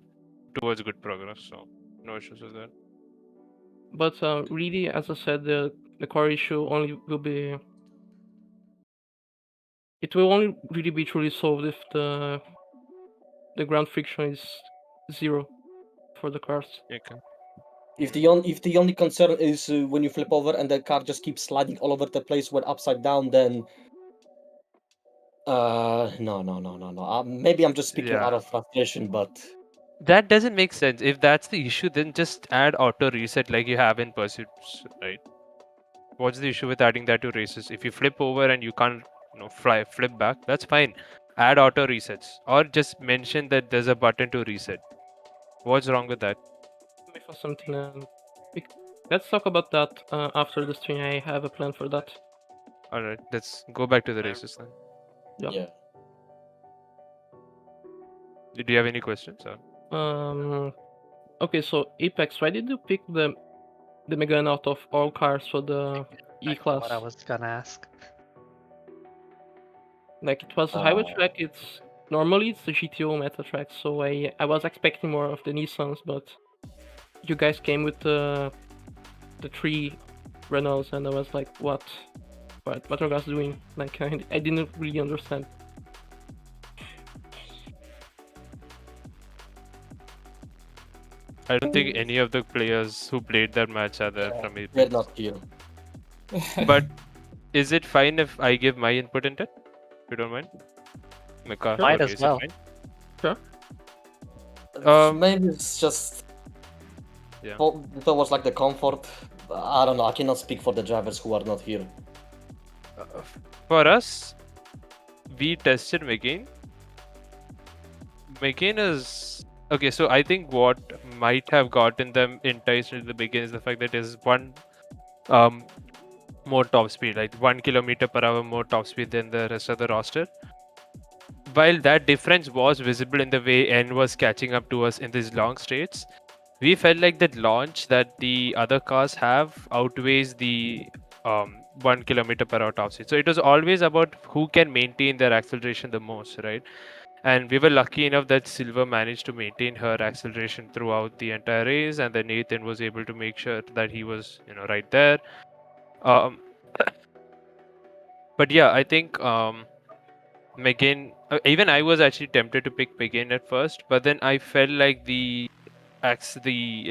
towards good progress, so no issues with that. But really, as I said, the core issue only will be... It will only really be truly solved if the ground friction is 0 for the cars. Okay. If the only concern is when you flip over and the car just keeps sliding all over the place when upside down, then no. Maybe I'm just speaking out of frustration, but that doesn't make sense. If that's the issue, then just add auto reset like you have in Pursuits, right? What's the issue with adding that to races? If you flip over and you can't, flip back, that's fine. Add auto resets, or just mention that there's a button to reset. What's wrong with that? For something, let's talk about that after the stream. I have a plan for that. All right, let's go back to the races then. yeah. Do you have any questions? Or? Okay, so Apex, why did you pick the Megane out of all cars for the E-Class? What I was gonna ask. Like, it was a highway track, normally it's the GTO meta track, so I was expecting more of the Nissans, but you guys came with the 3 Renaults, and I was like, what are you guys doing? Like, I didn't really understand. I don't think any of the players who played that match are there from Apex. They're not here. But is it fine if I give my input into it? If you don't mind? Mika, Might as well. Sure. Maybe it's just... Yeah. That was like the comfort. I don't know, I cannot speak for the drivers who are not here. For us, we tested McCain. McCain is... Okay, so I think what might have gotten them enticed at the beginning is the fact that there's one more top speed, like 1 kilometer per hour more top speed than the rest of the roster. While that difference was visible in the way N was catching up to us in these long straights, we felt like that launch that the other cars have outweighs the 1 kilometer per hour top speed. So it was always about who can maintain their acceleration the most, right? And we were lucky enough that Silver managed to maintain her acceleration throughout the entire race, and then Nathan was able to make sure that he was, right there. But yeah, I think McCain, even I was actually tempted to pick McCain at first, but then I felt like the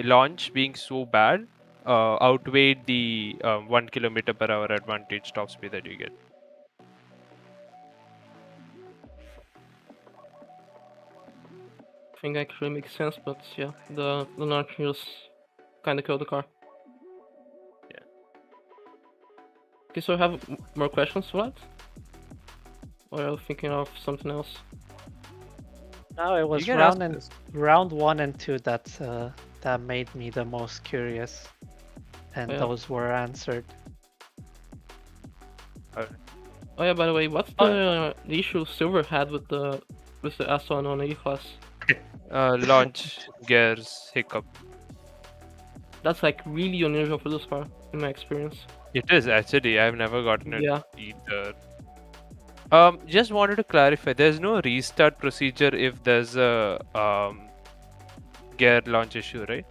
launch being so bad outweighed the 1 kilometer per hour advantage top speed that you get. I think actually makes sense, but yeah, the launch just kind of killed the car. Yeah. Okay, so I have more questions for that? Or are you thinking of something else? No, it was can ask round 1 and 2 that made me the most curious, and Oh, yeah. those were answered. Oh yeah, by the way, what's the issue Silver had with the S1 on E-Class? Launch gears hiccup. That's like really unusual for this car, in my experience. It is actually. I've never gotten it Yeah. either. Just wanted to clarify. There's no restart procedure if there's a gear launch issue, right?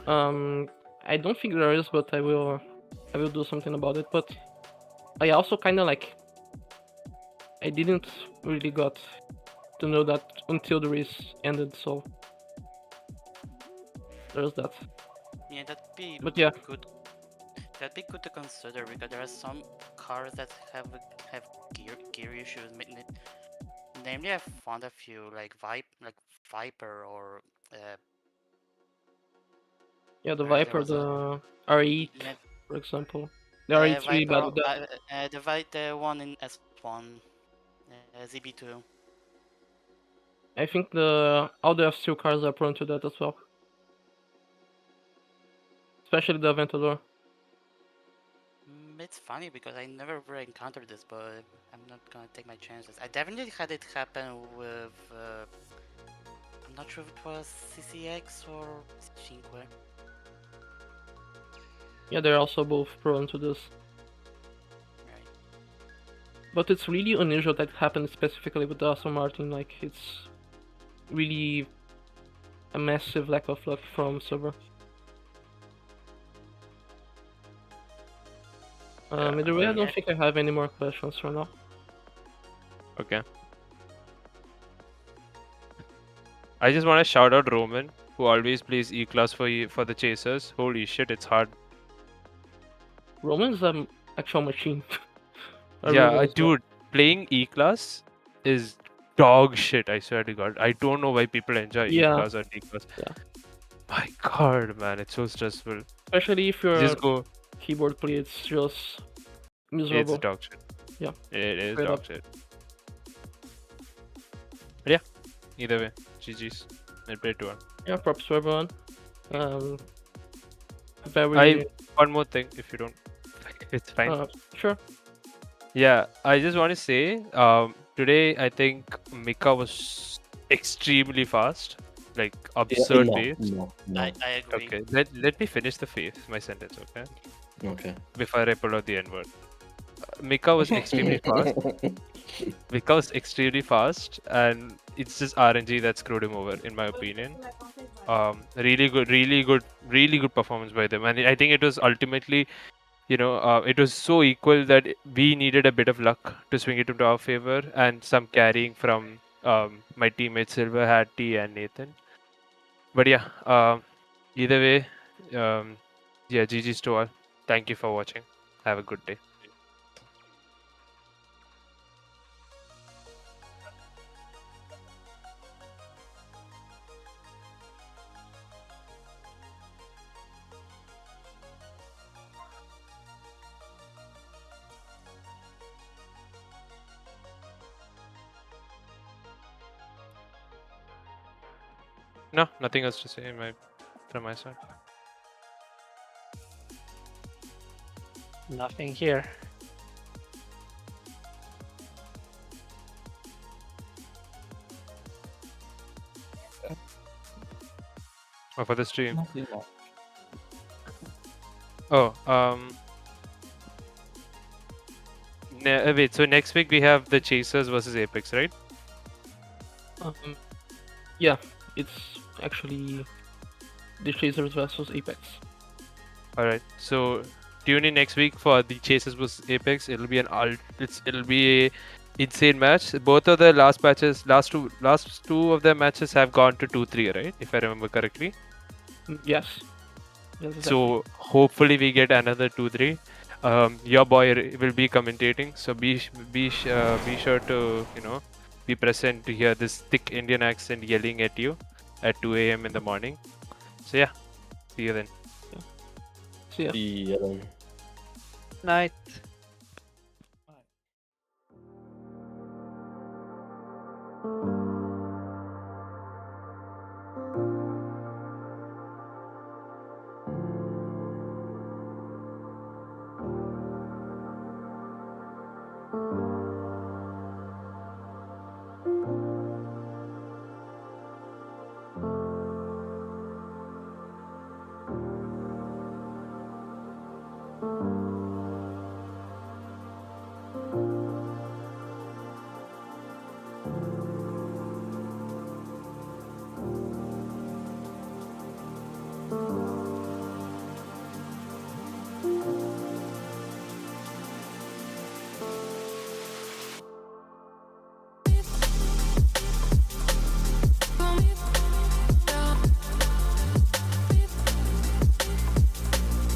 I don't think there is, but I will do something about it. But I also kind of like, I didn't really got to know that until the race ended, so there's that. Yeah, that'd be But yeah. good. That'd be good to consider because there are some cars that have gear issues. Namely, I found a few like Viper or Yeah, the there Viper, was a- the R8, yeah, for example. The R8's really bad with that. the one in S1, ZB2. I think all the F2 cars are prone to that as well. Especially the Aventador. It's funny because I never really encountered this, but I'm not gonna take my chances. I definitely had it happen with. I'm not sure if it was CCX or Cinque. Yeah, they're also both prone to this. Right. But it's really unusual that it happened specifically with the Aston Martin. Like, it's really a massive lack of luck from Silver. Either way, I don't think I have any more questions for now. Okay. I just want to shout out Roman, who always plays E-Class for the chasers. Holy shit, it's hard. Roman's an actual machine. Dude, playing E-Class is dog shit, I swear to God. I don't know why people enjoy E-Class or D-Class. Yeah. My God, man, it's so stressful. Especially if you're Just go. Keyboard play, it's just miserable. It's dog shit. Yeah. It is Straight dog up. shit. But yeah, either way, GG's. I played to one. Yeah, props to everyone. One more thing, if you don't. It's fine. Sure. Yeah, I just want to say, today I think Mika was extremely fast, like absurd pace. No. I agree. Okay, let me finish my sentence, okay? Okay. Before I pull out the N-word. Mika was extremely fast. Mika was extremely fast, and it's just RNG that screwed him over, in my opinion. Really good performance by them, and I think it was ultimately, it was so equal that we needed a bit of luck to swing it into our favor, and some carrying from my teammates Silver, Hatty, and Nathan. But yeah, either way, GG's to all. Thank you for watching. Have a good day. No, nothing else to say from my side. Nothing here. Oh, for the stream. Nothing more. Oh, wait, so next week we have the Chasers versus Apex, right? Yeah, it's actually the Chasers versus Apex. Alright, so tune in next week for the Chasers vs Apex. It'll be insane match. Both of the last two of their matches have gone to 2-3, right? If I remember correctly. Yes. Yes, exactly. So hopefully we get another 2-3. Your boy will be commentating, so be sure to be present to hear this thick Indian accent yelling at you at 2 a.m. in the morning. So yeah, see you then. See ya. Yeah, then. Night.